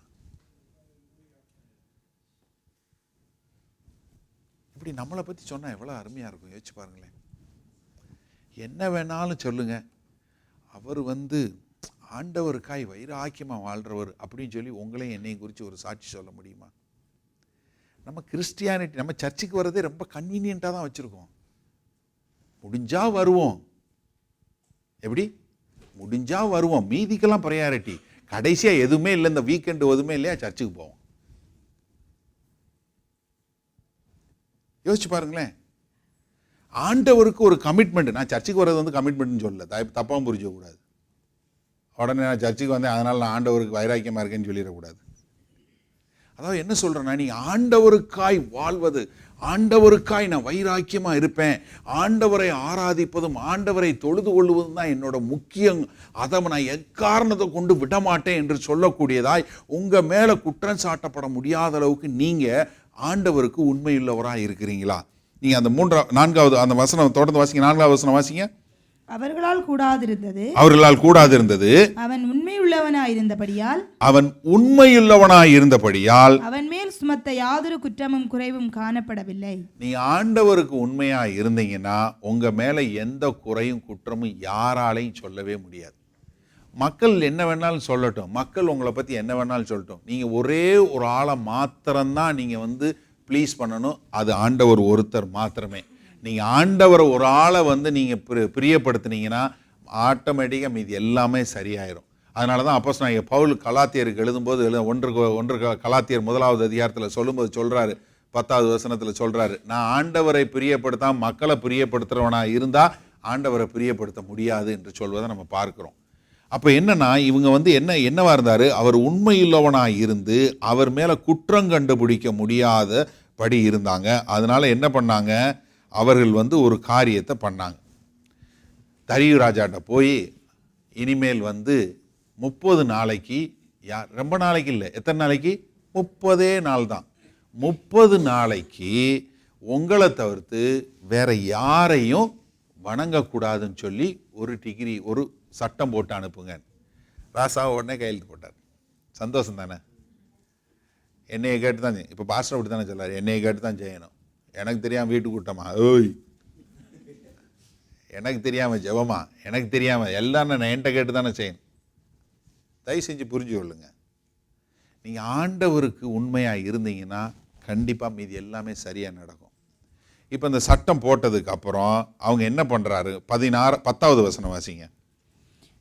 இப்படி நம்மளை பத்தி சொன்னா எவ்வளவு அருமையா இருக்கும் யோசிச்சு பாருங்களேன். என்ன வேணாலும் சொல்லுங்க, அவர் ஆண்டவருக்காய் வைராக்கியமா வாழ்றவர் அப்படின்னு சொல்லி உங்களையும் என்னையும் குறித்து ஒரு சாட்சி சொல்ல முடியுமா? நம்ம கிறிஸ்டியானிட்டி, நம்ம சர்ச்சுக்கு வர்றதே ரொம்ப கன்வீனியண்டா தான் வச்சிருக்கோம். முடிஞ்சா வருவோம், எப்படி முடிஞ்சா வருவோம், மீதிக்கெல்லாம் ப்ரையாரிட்டி. கடைசியா எதுவுமே இல்லை, இந்த வீக்கெண்டு எதுவுமே இல்லையா சர்ச்சுக்கு போவோம். யோசிச்சு பாருங்களேன். ஆண்டவருக்கு ஒரு கமிட்மெண்ட். நான் சர்ச்சுக்கு வர்றது கமிட்மெண்ட்னு சொல்லல, தப்பாகவும் புரிஞ்சக்கூடாது. உடனே நான் சர்ச்சுக்கு வந்தேன் அதனால நான் ஆண்டவருக்கு வைராக்கியமா இருக்கேன்னு சொல்லிடக்கூடாது. அதாவது என்ன சொல்றேன்னா, நீ ஆண்டவருக்காய் வாழ்வது, ஆண்டவருக்காய் நான் வைராக்கியமா இருப்பேன், ஆண்டவரை ஆராதிப்பதும் ஆண்டவரை தொழுது கொள்வதும் தான் என்னோட முக்கியம், அதை நான் எக்காரணத்தை கொண்டு விடமாட்டேன் என்று சொல்லக்கூடியதாய் உங்க மேல குற்றம் சாட்டப்பட முடியாத அளவுக்கு நீங்க ஆண்டவருக்கு உண்மையுள்ளவராக இருக்கிறீங்களா? நீங்க அந்த 4வது அந்த வசனம் தொடர்ந்து வாசிங்க. 4வது வசனம் வாசிங்க. அவர்களால் கூடாதிருந்தது அவன் உண்மையுள்ளவனாயிருந்தபடியால் அவன் மேல் சுமத்த யாதொரு குற்றமும் குறைவும் காணப்படவில்லை. நீங்க ஆண்டவருக்கு உண்மையா இருந்தீங்கன்னா உங்க மேல எந்த குறையும் குற்றமும் யாராலையும் சொல்லவே முடியாது. மக்கள் என்ன வேணாலும் சொல்லட்டும், மக்கள் உங்களை பத்தி என்ன வேணாலும் சொல்லட்டும், நீங்க ஒரே ஒரு ஆளை மாத்திரம்தான் நீங்க ப்ளீஸ் பண்ணணும், அது ஆண்டவர் ஒருத்தர் மாத்திரமே. நீங்கள் ஆண்டவரை ஒரு ஆளை நீங்கள் பிரியப்படுத்தினீங்கன்னா ஆட்டோமேட்டிக்காக மீது எல்லாமே சரியாயிரும். அதனால தான் அப்போஸ்தலனாகிய பவுல் கலாத்தியருக்கு எழுதும்போது 1 கலாத்தியர் 1வது அதிகாரத்தில் சொல்லும்போது சொல்கிறாரு, 10வது வசனத்தில் சொல்கிறாரு, நான் ஆண்டவரை பிரியப்படுத்தாம மக்களை பிரியப்படுத்துகிறவனா இருந்தால் ஆண்டவரை பிரியப்படுத்த முடியாது என்று சொல்வதை நம்ம பார்க்கிறோம். அப்போ என்னன்னா இவங்க வந்து என்னவா இருந்தார், அவர் உண்மையுள்ளவனாக இருந்து அவர் மேலே குற்றம் கண்டுபிடிக்க முடியாத படி இருந்தாங்க. அதனால என்ன பண்ணாங்க, அவர்கள் வந்து ஒரு காரியத்தை பண்ணாங்க. தரியு ராஜாட்ட போய் இனிமேல் வந்து 30 நாளைக்கு, ரொம்ப நாளைக்கு இல்லை, எத்தனை நாளைக்கு, 30 நாள் தான், 30 நாளைக்கு உங்களை தவிர்த்து வேற யாரையும் வணங்கக்கூடாதுன்னு சொல்லி ஒரு சட்டம் போட்டு அனுப்புங்க. ராசா உடனே கையெழுத்து போட்டார். சந்தோஷம் தானே? என்னையை கேட்டு தான், இப்போ பாஸ்டர் அப்படி தானே சொல்லார், என்னையை கேட்டு தான் செய்யணும். எனக்கு தெரியாமல் வீட்டுக்கு கூட்டமா, ஓய் எனக்கு தெரியாமல் ஜெபமா, எனக்கு தெரியாமல் எல்லாம் நான் என்கிட்ட கேட்டு தானே செய்யணும். தயவு செஞ்சு புரிஞ்சு கொள்ளுங்க. நீங்கள் ஆண்டவருக்கு உண்மையாக இருந்தீங்கன்னா கண்டிப்பாக மீதி எல்லாமே சரியாக நடக்கும். இப்போ இந்த சட்டம் போட்டதுக்கு அப்புறம் அவங்க என்ன பண்ணுறாரு, 10வது வசனம் வாசிங்க.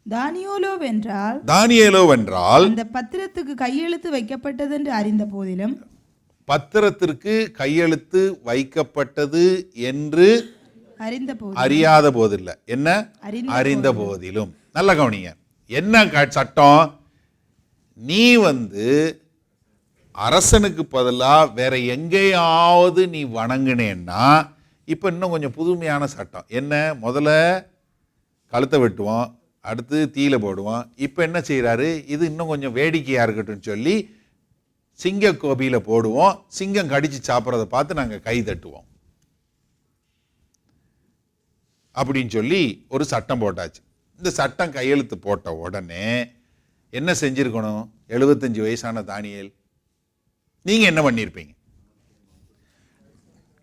தானியேலோ வென்றால் அந்த பத்திரத்துக்கு கையெழுத்து வைக்கப்பட்டது என்று அறிந்த போதிலும், பத்திரத்திற்கு கையெழுத்து வைக்கப்பட்டது என்று அறியாத போதில்லை, என்ன அறிந்த போதிலும். நல்ல கவனிங்க, என்ன சட்டம், நீ வந்து அரசனுக்கு பதிலாக வேற எங்கேயாவது நீ வணங்கினேன்னா, இப்போ இன்னும் கொஞ்சம் புதுமையான சட்டம் என்ன, முதல்ல கழுத்தை வெட்டுவோம், அடுத்து தீயில போடுவோம். இப்போ என்ன செய்கிறாரு, இது இன்னும் கொஞ்சம் வேடிக்கையாக இருக்கட்டும்னு சொல்லி சிங்க கோபியில் போடுவோம், சிங்கம் கடிச்சு சாப்பிட்றதை பார்த்து நாங்கள் கை தட்டுவோம் அப்படின்னு சொல்லி ஒரு சட்டம் போட்டாச்சு. இந்த சட்டம் கையெழுத்து போட்ட உடனே என்ன செஞ்சிருக்கணும், 75 வயசான தானியேல், நீங்கள் என்ன பண்ணியிருப்பீங்க?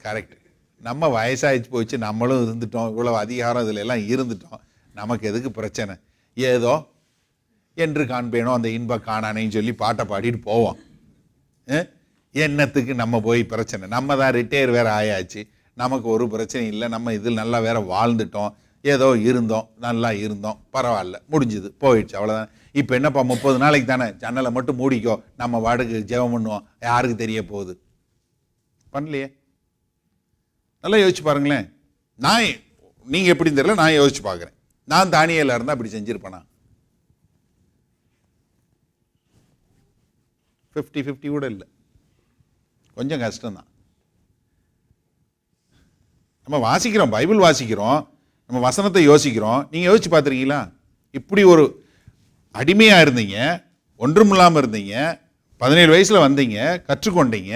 கரெக்ட், நம்ம வயசாகிச்சு போச்சு, நம்மளும் இருந்துட்டோம், இவ்வளோ அதிகாரம் இதில் எல்லாம் இருந்துட்டோம், நமக்கு எதுக்கு பிரச்சனை, ஏதோ என்று காண்பேனோ அந்த இன்ப காணானேன்னு சொல்லி பாட்டை பாடிட்டு போவோம். என்னத்துக்கு நம்ம போய் பிரச்சனை, நம்ம தான் ரிட்டையர் வேறு ஆயாச்சு, நமக்கு ஒரு பிரச்சனையும் இல்லை, நம்ம இதில் நல்லா வேற வாழ்ந்துட்டோம், ஏதோ இருந்தோம், நல்லா இருந்தோம், பரவாயில்ல, முடிஞ்சுது, போயிடுச்சு, அவ்வளோதான். இப்போ என்னப்பா 30 நாளைக்கு தானே, ஜன்னலை மட்டும் மூடிக்கோ, நம்ம வாடகை ஜெபம் பண்ணுவோம், யாருக்கு தெரிய போகுது? பண்ணலையே. நல்லா யோசிச்சு பாருங்களேன். நீங்கள் எப்படி தெரியல, நான் யோசிச்சு பார்க்குறேன். நான் தானியேலா இருந்தால் அப்படி செஞ்சிருப்பேனா? 50-50 கூட இல்லை, கொஞ்சம் கஷ்டம்தான். நம்ம வாசிக்கிறோம், பைபிள் வாசிக்கிறோம், நம்ம வசனத்தை யோசிக்கிறோம். நீங்கள் யோசிச்சு பார்த்துருக்கீங்களா? இப்படி ஒரு அடிமையாக இருந்தீங்க, ஒன்றுமில்லாமல் இருந்தீங்க, 17 வயசில் வந்தீங்க, கற்றுக்கொண்டீங்க.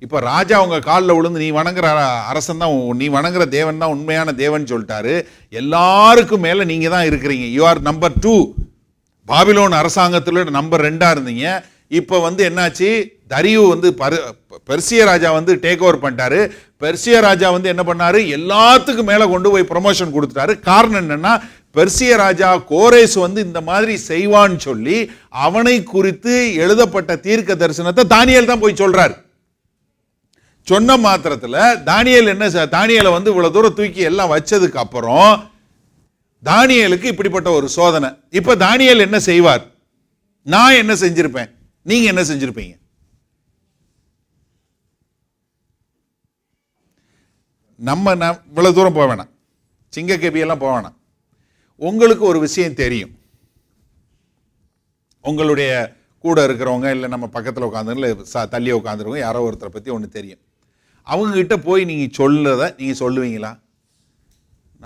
இப்போ ராஜா உங்கள் காலில் விழுந்து நீ வணங்குற அரசன் தான், நீ வணங்குற தேவன் தான் உண்மையான தேவன் சொல்லிட்டாரு. எல்லாருக்கும் மேலே நீங்கள் தான் இருக்கிறீங்க. You are number 2. பாபிலோன் அரசாங்கத்தில் நம்பர் 2ஆக இருந்தீங்க. இப்போ வந்து என்னாச்சு, தரியு வந்து பெர்சிய ராஜா வந்து டேக் ஓவர் பண்ணிட்டாரு. பெர்சிய ராஜா வந்து என்ன பண்ணாரு, எல்லாத்துக்கும் மேலே கொண்டு போய் ப்ரொமோஷன் கொடுத்துட்டாரு. காரணம் என்னன்னா, பெர்சிய ராஜா கோரேஸ் வந்து இந்த மாதிரி செய்வான்னு சொல்லி அவனை குறித்து எழுதப்பட்ட தீர்க்க தரிசனத்தை தானியேல் தான் போய் சொல்றாரு. சொன்ன மாத்திரத்தில் தானியேல் தானியேலை வந்து இவ்வளவு தூரம் தூக்கி எல்லாம் வச்சதுக்கு அப்புறம் தானியேலுக்கு இப்படிப்பட்ட ஒரு சோதனை. இப்ப தானியேல் என்ன செய்வார்? நான் என்ன செஞ்சிருப்பேன், நீங்க என்ன செஞ்சிருப்பீங்க? நம்ம இவ்வளவு தூரம் போக வேணாம், சிங்க கேபியெல்லாம் போக வேணாம். உங்களுக்கு ஒரு விஷயம் தெரியும், உங்களுடைய கூட இருக்கிறவங்க இல்லை நம்ம பக்கத்தில் உட்காந்து இல்லை தள்ளி உட்காந்துருவங்க யாரோ ஒருத்தரை பற்றி ஒன்று தெரியும். அவங்கக்கிட்ட போய் நீங்கள் சொல்லதை நீங்கள் சொல்லுவீங்களா?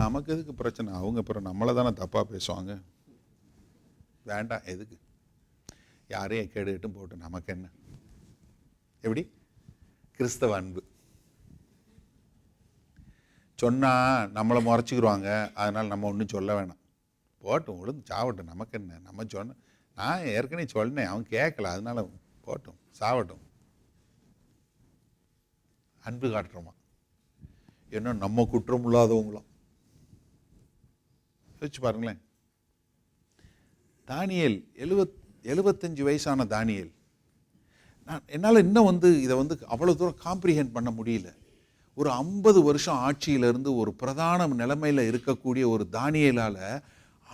நமக்கு எதுக்கு பிரச்சனை, அவங்க அப்புறம் நம்மளை தானே தப்பாக பேசுவாங்க, வேண்டாம், எதுக்கு யாரையும் கேட்டுக்கிட்டும் போட்டு நமக்கு என்ன? எப்படி கிறிஸ்தவ அன்பு சொன்னால் நம்மளை முறைச்சிக்கிடுவாங்க, அதனால் நம்ம ஒன்றும் சொல்ல வேணாம், போட்டும் விழுந்து சாவட்டும், நமக்கு என்ன, நம்ம சொன்ன நான் ஏற்கனவே சொன்னேன், அவன் கேட்கல, அதனால போட்டும் சாவட்டும். அன்பு காட்டுறோமா? என்ன நம்ம குற்றம் இல்லாதவங்களும் யோசிச்சு பாருங்களேன். தானியேல் 75 வயசான தானியேல், என்னால் இன்னும் வந்து இதை வந்து அவ்வளோ தூரம் காம்ப்ரிஹெண்ட் பண்ண முடியல. ஒரு 50 வருஷம் ஆட்சியிலிருந்து ஒரு பிரதான நிலைமையில் இருக்கக்கூடிய ஒரு தானியேலால்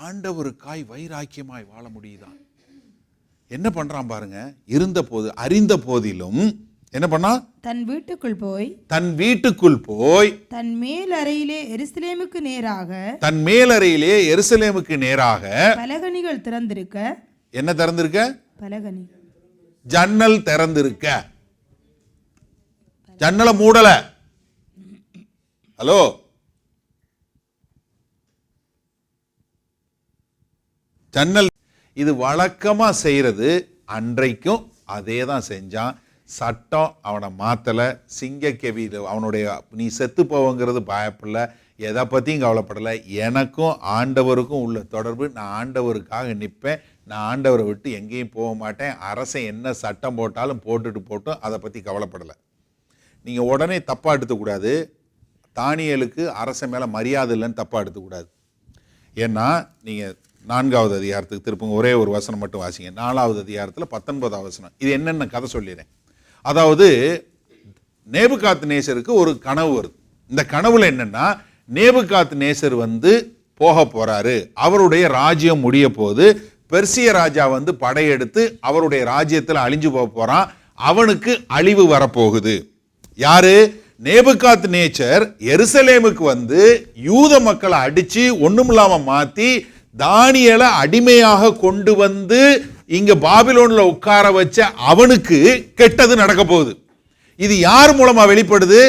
ஆண்டவருக்காய் வைராக்கியமாய் வாழ முடியுதான்? என்ன பண்ணுறான் பாருங்க. அறிந்த போதிலும் என்ன பண்ணா? தன் வீட்டுக்குள் போய் தன் வீட்டுக்குள் போய் தன் மேலறையிலே எருசலேமுக்கு நேராக தன் மேலறையிலே எருசலேமுக்கு நேராக பலகணிகள் திறந்திருக்க. என்ன திறந்திருக்க? பலகனி, ஜன்னல் திறந்திருக்க. ஜன்னலை மூடல. ஹலோ, ஜன்னல் இது வழக்கமா செய்யறது. அன்றைக்கும் அதே தான் செஞ்சான். சட்டம் அவனை மாத்தல. சிங்கக்கெவியில் அவனுடைய நீ செத்து போவங்கிறது பயப்படல, எதை பற்றியும் கவலைப்படலை. எனக்கும் ஆண்டவருக்கும் உள்ள தொடர்பு, நான் ஆண்டவருக்காக நிற்பேன், நான் ஆண்டவரை விட்டு எங்கேயும் போக மாட்டேன். அரசன் என்ன சட்டம் போட்டாலும் போட்டும் அதை பற்றி கவலைப்படலை. நீங்கள் உடனே தப்பாக எடுத்துக்கூடாது. தானியேலுக்கு அரசன் மேலே மரியாதை இல்லைன்னு தப்பாக எடுத்துக்கூடாது. ஏன்னா நீங்கள் 4வது அதிகாரத்துக்கு திருப்புங்க, ஒரே ஒரு வசனம் மட்டும் வாசிங்க. 4வது அதிகாரத்தில் 19வது வசனம். இது என்னென்ன கதை சொல்லிடுறேன். அதாவது நேபுகாத்நேசருக்கு ஒரு கனவு வருது. இந்த கனவுல என்னன்னா, நேபுகாத்நேசர் போக போறாரு, அவருடைய ராஜ்யம் முடிய போது, பெர்சிய ராஜா படையெடுத்து அவருடைய ராஜ்யத்தில் அழிஞ்சு போக போறான். அவனுக்கு அழிவு வரப்போகுது. யாரு? நேபுகாத்நேசர் எருசலேமுக்கு யூத மக்களை அடிச்சு ஒண்ணுமில்லாம மாத்தி தானியேலை அடிமையாக கொண்டு இங்க பாபிலோன்ல உட்கார வச்ச அவனுக்கு கெட்டது நடக்க போகுது. இது யார் மூலமா வெளிப்படுது?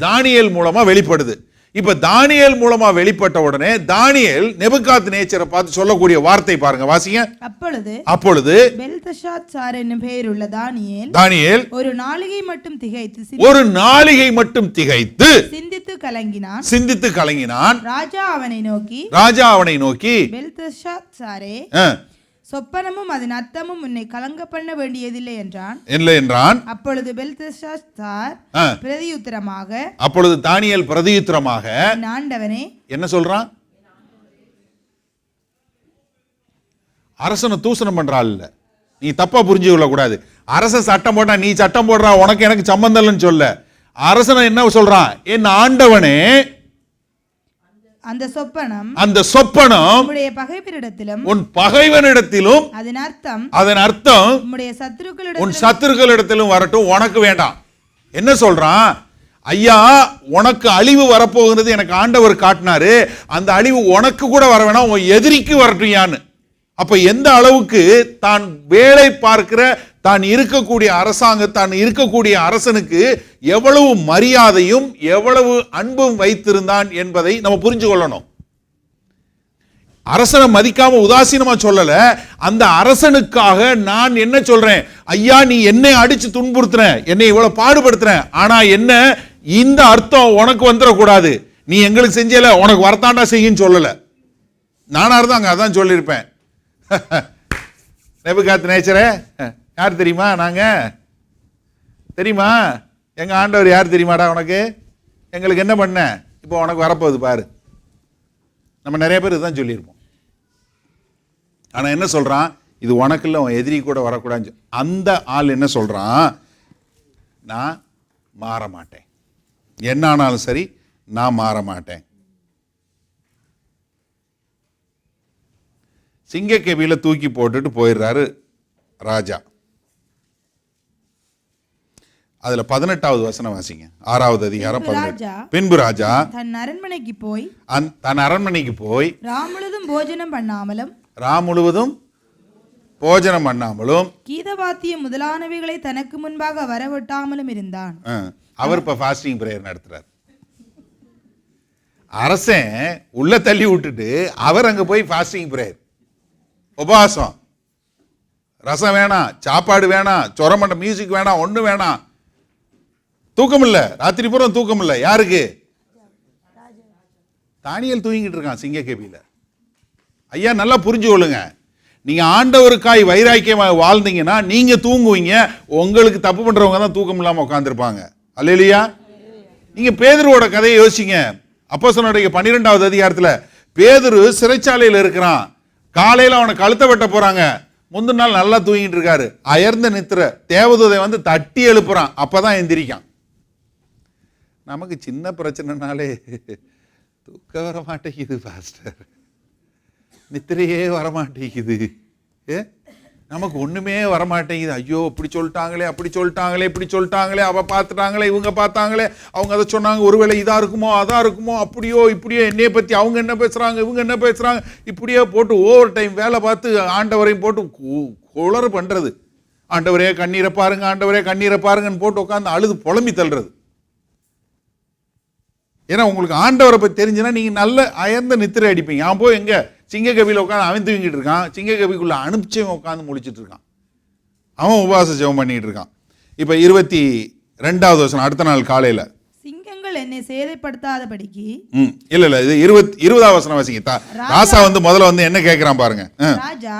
தானியேல் மூலமா வெளிப்படுது. இப்ப தானியேல் மூலமா வெளிப்பட்ட உடனே தானியேல் நேபுகாத்நேசரை பார்த்து சொல்லக்கூடிய வார்த்தை பாருங்க, வாசிங்க. அப்பொழுது பெல்தஷாத்சார் என்னும் பெயருள்ள தானியேல் ஒரு நாளிகை மட்டும் திகைத்து சிந்தித்து கலங்கினான். ராஜா அவனை நோக்கி பெல்தஷாத்சாரே, சொப்பனமும் அதன் அர்த்தமும் உன்னை கலங்க பண்ண வேண்டியதில்லை என்றான். அப்பொழுது பெல்தஷாத்சார் தானியேல் பிரதியுத்தரமாக, ஆண்டவனே, என்ன சொல்றான்? அரசனை தூசணம் பண்றாள். நீ தப்பா புரிஞ்சு கொள்ள கூடாது. அரசன் சட்டம் போட்டா நீ சட்டம் போடுறா, உனக்கு எனக்கு சம்பந்தம் இல்லைன்னு சொல்ல. அரசனை என்ன சொல்றான்? என் ஆண்டவனே, அந்த சொப்பனம் உன் பகைவனிடத்திலும் அதன் அர்த்தம் உன் சத்துருக்களிடத்திலும் வரட்டும், உனக்கு வேண்டாம். என்ன சொல்றான்? ஐயா, உனக்கு அழிவு வரப்போகிறது எனக்கு ஆண்டவர் காட்டினாரு, அந்த அழிவு உனக்கு கூட வர வேணாம், உன் எதிரிக்கு வரட்டும் யான்னு. அப்ப எந்த அளவுக்கு தான் வேலை பார்க்கிற, தான் இருக்கக்கூடிய தான் இருக்கக்கூடிய அரசனுக்கு எவ்வளவு மரியாதையும் எவ்வளவு அன்பும் வைத்திருந்தான் என்பதை நம்ம புரிஞ்சு கொள்ளணும். அரசனை மதிக்காம உதாசீனமா சொல்லல. அந்த அரசனுக்காக நான் என்ன சொல்றேன்? ஐயா, நீ என்னை அடிச்சு துன்புறுத்துற, என்னை இவ்வளவு பாடுபடுத்துற, ஆனா என்ன இந்த அர்த்தம் உனக்கு வந்துடக்கூடாது, நீ எங்களுக்கு செஞ்சல, உனக்கு வரத்தாண்டா செய்யும் சொல்லல. நானா இருந்தாங்க அதான் சொல்லியிருப்பேன். நேபுகாத்நேசரே, யார் தெரியுமா? நாங்க தெரியுமா? எங்க ஆண்டவர் யார் தெரியுமாடா உனக்கு? எங்களுக்கு என்ன பண்ண? இப்போ உனக்கு வரப்போகுது பாரு. நம்ம நிறைய பேர் இதுதான் சொல்லியிருப்போம். ஆனா என்ன சொல்றான்? இது உனக்கு இல்லை, உன் எதிரி கூட வரக்கூடாது. அந்த ஆள் என்ன சொல்றான்? நான் மாற மாட்டேன், என்ன ஆனாலும் சரி நான் மாற மாட்டேன். சிங்கக்கெவியில தூக்கி போட்டுட்டு போயிடுறாரு ராஜா. அதுல 18வது வசனம் வாசிங்க. 6வது அதிகாரம் 18. பின்பு ராஜா தன் அரண்மனைக்கு போய் ராம் முழுவதும் போஜனம் பண்ணாமலும் கீதவாத்தியம் முதலானவைகளை தனக்கு முன்பாக வரவிட்டாமலும் இருந்தான். அவர் இப்ப ஃபாஸ்டிங் பிரேயர் நடத்துறார். அரசன் உள்ள தள்ளி விட்டுட்டு அவர் அங்க போய் ஃபாஸ்டிங் பிரேயர், உபவாசம். ரசம் வேணாம், சாப்பாடு வேணாம், சொரமண்ட மியூசிக் வேணாம், ஒண்ணு வேணாம். தூக்கம் இல்ல, ராத்திரி பூரா தூக்கம் இல்ல. யாருக்கு? தானியேல் தூங்கிட்டு இருக்கான் சிங்கக்கெவியில. ஐயா, நல்லா புரிஞ்சு கொள்ளுங்க. நீங்க ஆண்டவருக்காய் வைராக்கியமா வாழ்ந்தீங்கன்னா நீங்க தூங்குவீங்க, உங்களுக்கு தப்பு பண்றவங்க தான் தூக்கம் இல்லாம உட்கார்ந்துருப்பாங்க. அல்லேலூயா. நீங்க பேதுருவோட கதையை யோசிங்க. அப்போஸ்தலனுடைய 12வது அதிகாரத்துல பேதுரு சிறைச்சாலையில் இருக்கிறான். காலையில அவனை கழுத்தை வெட்ட போறாங்க. முந்தின நாள் நல்லா தூங்கிட்டு இருக்காரு. அயர்ந்த நித்திர. தேவதூதை தட்டி எழுப்புறான். அப்பதான் எந்திரிக்கான். நமக்கு சின்ன பிரச்சனைனாலே தூக்கம் வர மாட்டேங்குது பாஸ்டர், நித்திரையே வரமாட்டேங்குது. நமக்கு ஒண்ணுமே வரமாட்டேங்குது. ஐயோ இப்படி சொல்லிட்டாங்களே, அப்படி சொல்லிட்டாங்களே, இப்படி சொல்லிட்டாங்களே, அவ பார்த்துட்டாங்களே, இவங்க பார்த்தாங்களே, அவங்க அதை சொன்னாங்க, ஒருவேளை இதா இருக்குமோ அதா இருக்குமோ, அப்படியோ இப்படியோ, என்னைய பத்தி அவங்க என்ன பேசுறாங்க, இவங்க என்ன பேசுறாங்க, இப்படியே போட்டு ஓவர் டைம் வேலை பார்த்து ஆண்டவரையும் போட்டு குளறு பண்றது. ஆண்டவரே கண்ணீரை பாருங்க, ஆண்டவரே கண்ணீரை பாருங்கன்னு போட்டு உட்காந்து அழுது புலம்பி தள்ளுறது. ஏன்னா உங்களுக்கு ஆண்டவரை பற்றி தெரிஞ்சுன்னா நீங்க நல்ல அயர்ந்த நித்திரை அடிப்பீங்க. அவன் போய் எங்க சிங்க கபியில் உட்காந்து அவன் தூங்கிட்டு இருக்கான், சிங்க கபிக்குள்ள அனுப்பிச்சவன் உட்காந்து முழிச்சிட்டு இருக்கான், அவன் உபவாச ஜெபம் பண்ணிட்டு இருக்கான். இப்ப 22வது வசனம், அடுத்த நாள் காலையில, சிங்கங்கள் என்னை சேதைப்படுத்தாதபடிக்கு. இல்ல இது 20வது வசனம் வாசிங்க. ராசா முதல்ல என்ன கேட்கிறான் பாருங்க. ராஜா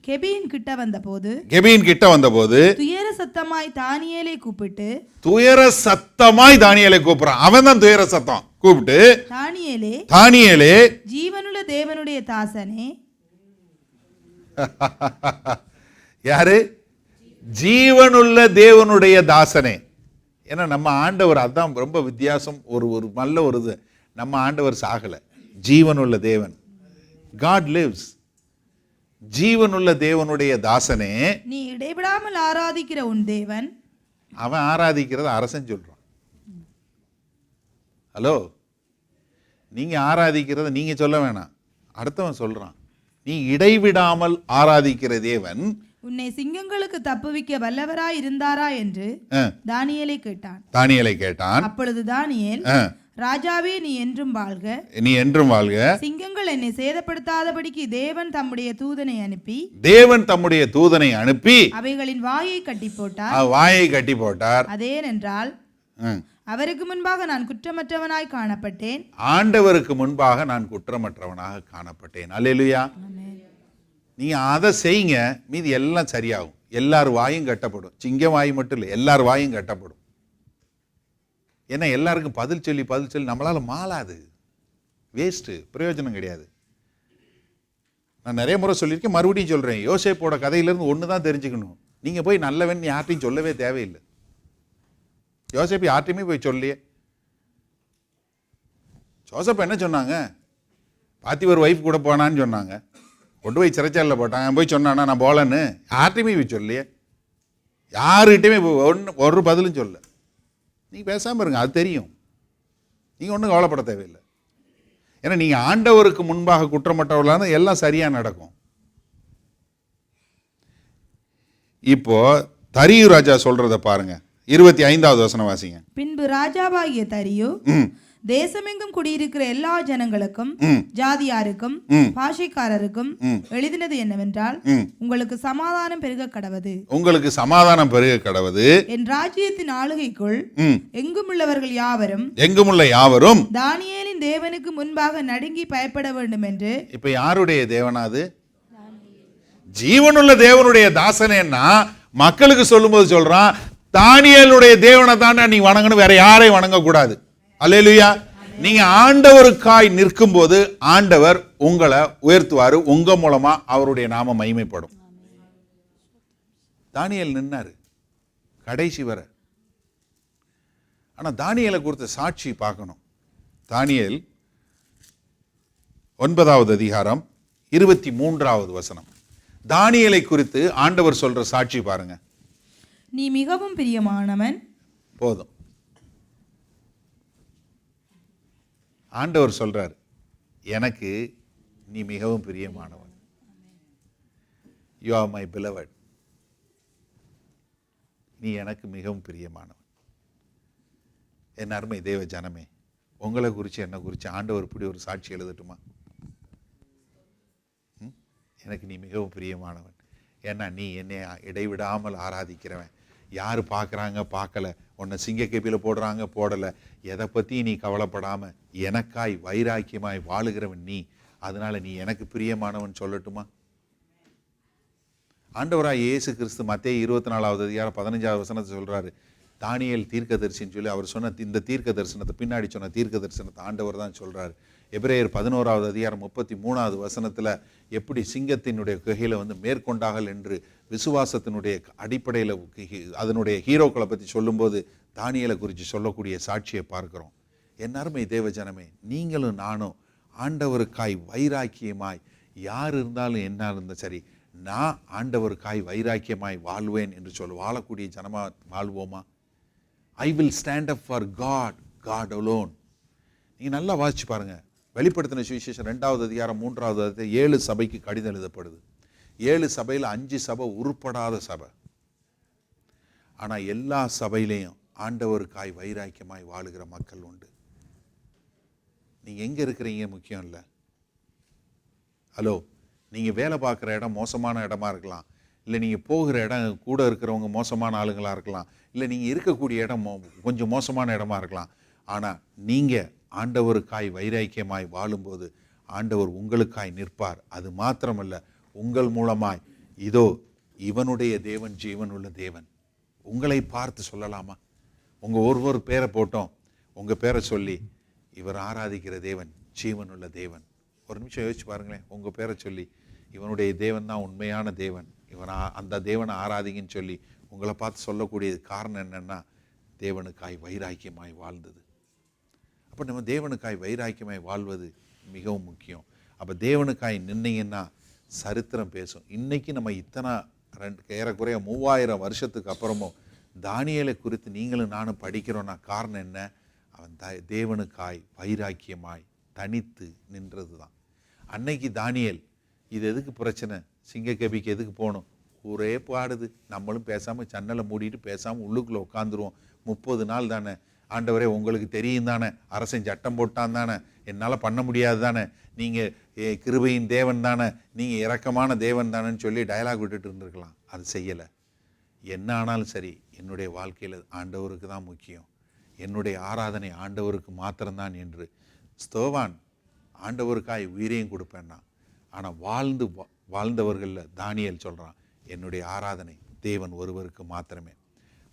கெபியின் கிட்ட வந்தபோது, கெபியின் கிட்ட வந்தபோது துயர சத்தமாய் தானியேலை கூப்பிட்டு, துயர சத்தமாய் தானியேலை கூப்பிடுறான். அவன் தான் துயர சத்தம் கூப்பிட்டு, தானியேலே, தானியேலே, ஜீவனுள்ள தேவனுடைய தாசனே. யாரு? ஜீவனுள்ள தேவனுடைய தாசனே. ஏன்னா நம்ம ஆண்டவர் அதான் ரொம்ப வித்தியாசம். ஒரு நல்ல ஒரு இது, நம்ம ஆண்டவர் சாகல, ஜீவனுள்ள தேவன். God lives. ஜீவனுள்ள தேவனுடைய தாசனே, நீ இடைவிடாமல் ஆராதிக்கிற உன் தேவன். அவன் ஆராதிக்கிறத அரசன் சொல்றான். ஹலோ, நீங்க ஆராதிக்கிறத நீங்க சொல்ல வேணாம், அடுத்தவன் சொல்றான். நீ இடைவிடாமல் ஆராதிக்கிற தேவன் உன்னை சிங்கங்களுக்கு தப்புவிக்க வல்லவராய் இருந்தாரா என்று தானியேலை கேட்டான். தானியேலை கேட்டான். அப்பொழுது தானியேல், ராஜாவே நீ என்றும் வாழ்க, நீ என்றும் வாழ்க. சிங்கங்கள் என்னை சேதப்படுத்தாதபடிக்கு தேவன் தம்முடைய தூதனை அனுப்பி, தேவன் தம்முடைய தூதனை அனுப்பி அவைகளின் வாயை கட்டி போட்டார். வாயை கட்டி போட்டார். அதேனென்றால் அவருக்கு முன்பாக நான் குற்றமற்றவனாய் காணப்பட்டேன். ஆண்டவருக்கு முன்பாக நான் குற்றமற்றவனாக காணப்பட்டேன். அல்லேலூயா. நீங்க அதை செய்யுங்க, மீதி எல்லாம் சரியாகும். எல்லார் வாயும் கட்டப்படும். சிங்கம் வாய் மட்டும் இல்லை, எல்லார் வாயும் கட்டப்படும். ஏன்னா எல்லாருக்கும் பதில் சொல்லி நம்மளால மாளாது, வேஸ்ட்டு, பிரயோஜனம் கிடையாது. நான் நிறைய முறை சொல்லியிருக்கேன், மறுபடியும் சொல்றேன். யோசேப்போட கதையிலிருந்து ஒன்று தான் தெரிஞ்சுக்கணும். நீங்க போய் நல்லவன் யார்ட்டையும் சொல்லவே தேவையில்லை. யோசேப்பு யார்ட்டையுமே போய் சொல்லியே. ஜோசப் என்ன சொன்னாங்க? பாத்திவர் ஒய்ஃப் கூட போனான்னு சொன்னாங்க, கொண்டு போய் சிறைச்சாலையில் போட்டாங்க. போய் சொன்னானா நான் போகலன்னு? யார்ட்டையுமே போய் சொல்லியே, யாருக்கிட்டையுமே ஒரு பதிலும் சொல்ல. நீங்கள் பேசாமல் இருங்க, அது தெரியும். நீங்கள் ஒன்றும் கவலைப்பட தேவையில்லை. ஏன்னா நீங்கள் ஆண்டவருக்கு முன்பாக குற்றமற்றவர்களான எல்லாம் சரியாக நடக்கும். இப்போ தரியு ராஜா சொல்றத பாருங்க, 25வது வசனம் வாசிங்க. பின்பு ராஜாவாகிய தரியு தேசமெங்கும் குடியிருக்கிற எல்லா ஜனங்களுக்கும், ஜாதியாருக்கும், பாஷைக்காரருக்கும் எழுதினது என்னவென்றால், உங்களுக்கு சமாதானம் பெருக கடவது, உங்களுக்கு சமாதானம் பெருக கடவது. என் ராஜ்யத்தின் ஆளுகைக்குள் எங்குமுள்ளவர்கள் யாவரும் தானியேலின் தேவனுக்கு முன்பாக நடுங்கி பயப்பட வேண்டும் என்று. இப்ப யாருடைய தேவனாது? ஜீவனுள்ள தேவனுடைய தாசனேன்னா மக்களுக்கு சொல்லும்போது சொல்றான், தானியேலுடைய தேவனை தானே நீ வணங்கணும், வேற யாரையும் வணங்கக்கூடாது. அல்லேலூயா. நீங்க ஆண்டவருக்காய் நிற்கும் போது ஆண்டவர் உங்களை உயர்த்துவாரு, உங்க மூலமா அவருடைய நாம மகிமைப்படும். தானியேல் நின்னாரு கடைசி வரை. ஆனா தானியேலை குறித்த சாட்சி பார்க்கணும். தானியேல் 9வது அதிகாரம் 23வது வசனம். தானியேலை குறித்து ஆண்டவர் சொல்ற சாட்சி பாருங்க. நீ மிகவும் பிரியமானவன். போதும். ஆண்டவர் சொல்றார், எனக்கு நீ மிகவும் பிரியமானவன். You are my beloved. நீ எனக்கு மிகவும் பிரியமானவன். என் அருமை தேவ ஜனமே, உங்களை குறித்து என்ன குறித்து ஆண்டவர் இப்படி ஒரு சாட்சி எழுதட்டுமா? எனக்கு நீ மிகவும் பிரியமானவன். ஏன்னா நீ என்னை இடைவிடாமல் ஆராதிக்கிறவன். யார் பார்க்குறாங்க பார்க்கல, உன்னை சிங்க கேபியில் போடுறாங்க போடலை, எதை பற்றியும் நீ கவலைப்படாமல் எனக்காய் வைராக்கியமாய் வாழுகிறவன் நீ. அதனால நீ எனக்கு பிரியமானவன் சொல்லட்டுமா? ஆண்டவராய் இயேசு கிறிஸ்து மத்தேயு 24வது அதிகாரம் 15வது வசனத்தை சொல்றாரு. தானியேல் தீர்க்கதரிசின்னு சொல்லி அவர் சொன்ன இந்த தீர்க்க தரிசனத்தை, பின்னாடி சொன்ன தீர்க்க தரிசனத்தை ஆண்டவர் தான் சொல்றாரு. எபிரேயர் 11வது அதிகாரம் 33வது வசனத்துல எப்படி சிங்கத்தினுடைய குகையில மேற்கொண்டார்கள் என்று விசுவாசத்தினுடைய அடிப்படையில் அதனுடைய ஹீரோக்களை பற்றி சொல்லும்போது தானியேலை குறித்து சொல்லக்கூடிய சாட்சியை பார்க்கிறோம். என் அருமை தேவ ஜனமே, நீங்களும் நானும் ஆண்டவருக்காய் வைராக்கியமாய் யார் இருந்தாலும் என்ன இருந்தாலும் சரி, நான் ஆண்டவருக்காய் வைராக்கியமாய் வாழ்வேன் என்று வாழக்கூடிய ஜனமா வாழ்வோமா? I will stand up for God, God alone. நீங்கள் நல்லா வாசிச்சு பாருங்க. வெளிப்படுத்தின சுவிசேஷம் 2வது அதிகாரம் 3வது அதிகாரம் 7 சபைக்கு கடிதம் எழுதப்படுது. 7 சபையில் 5 சபை உருப்படாத சபை. ஆனால் எல்லா சபையிலையும் ஆண்டவருக்காய் வைராக்கியமாய் வாழுகிற மக்கள் உண்டு. நீங்கள் எங்கே இருக்கிறீங்க முக்கியம் இல்லை. ஹலோ, நீங்கள் வேலை பார்க்குற இடம் மோசமான இடமா இருக்கலாம், இல்லை நீங்கள் போகிற இடம் கூட இருக்கிறவங்க மோசமான ஆளுங்களாக இருக்கலாம், இல்லை நீங்கள் இருக்கக்கூடிய இடம் கொஞ்சம் மோசமான இடமா இருக்கலாம். ஆனால் நீங்கள் ஆண்டவருக்காய் வைராக்கியமாய் வாழும்போது ஆண்டவர் உங்களுக்காய் நிற்பார். அது மாத்திரமல்ல, உங்கள் மூலமாய் இதோ இவனுடைய தேவன் ஜீவனுள்ள தேவன். உங்களை பார்த்து சொல்லலாமா? உங்கள் ஒவ்வொரு பேரை போட்டோம், உங்கள் பேரை சொல்லி இவர் ஆராதிக்கிற தேவன் ஜீவனுள்ள தேவன். ஒரு நிமிஷம் யோசிச்சு பாருங்களேன். உங்கள் பேரை சொல்லி இவனுடைய தேவன் தான் உண்மையான தேவன், அந்த தேவனை ஆராதிங்கன்னு சொல்லி உங்களை பார்த்து சொல்லக்கூடிய காரணம் என்னென்னா, தேவனுக்காய் வைராக்கியமாய் வாழ்ந்தது. அப்போ நம்ம தேவனுக்காய் வைராக்கியமாய் வாழ்வது மிகவும் முக்கியம். அப்போ தேவனுக்காய் நின்னீங்கன்னா சரித்திரம் பேசும். இன்றைக்கி நம்ம இத்தனை ஏறக்குறைய 3000 வருஷத்துக்கு அப்புறமும் தானியேலை குறித்து நீங்களும் நானும் படிக்கிறோன்னா காரணம் என்ன? அவன் தேவனுக்காய் வைராக்கியமாய் தனித்து நின்றது தான். அன்னைக்கு தானியேல், இது எதுக்கு பிரச்சனை, சிங்கக்கபிக்கு எதுக்கு போகணும், ஊரே பாடுது, நம்மளும் பேசாமல் ஜன்னலை மூடிட்டு பேசாமல் உள்ளுக்குள்ளே உட்காந்துருவோம், 30 நாள் தானே, ஆண்டவரே உங்களுக்கு தெரியும் தானே, அரசன் சட்டம் போட்டான் தானே, என்னால் பண்ண முடியாது தானே, நீங்கள் கிருபையின் தேவன் தானே, நீங்கள் இரக்கமான தேவன் தானேன்னு சொல்லி டயலாக் விட்டுட்டு இருந்திருக்கலாம். அது செய்யலை. என்ன ஆனாலும் சரி, என்னுடைய வாழ்க்கையில் ஆண்டவருக்கு தான் முக்கியம், என்னுடைய ஆராதனை ஆண்டவருக்கு மாத்திரம்தான் என்று ஸ்தோவான் ஆண்டவருக்காய் உயிரையும் கொடுப்பேன்னா. ஆனால் வாழ்ந்தவர்களில் தானியேல் சொல்கிறான், என்னுடைய ஆராதனை தேவன் ஒருவருக்கு மாத்திரமே.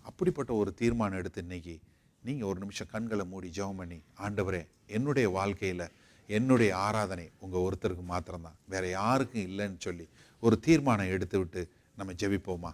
அப்படிப்பட்ட ஒரு தீர்மானம் எடுத்து இன்னைக்கு நீங்கள் ஒரு நிமிஷம் கண்களை மூடி ஜெபம் பண்ணி, ஆண்டவரே என்னுடைய வாழ்க்கையில் என்னுடைய ஆராதனை உங்கள் ஒருத்தருக்கு மாத்திரம்தான், வேறு யாருக்கும் இல்லைன்னு சொல்லி ஒரு தீர்மானம் எடுத்து விட்டு நம்ம ஜெபிப்போமா?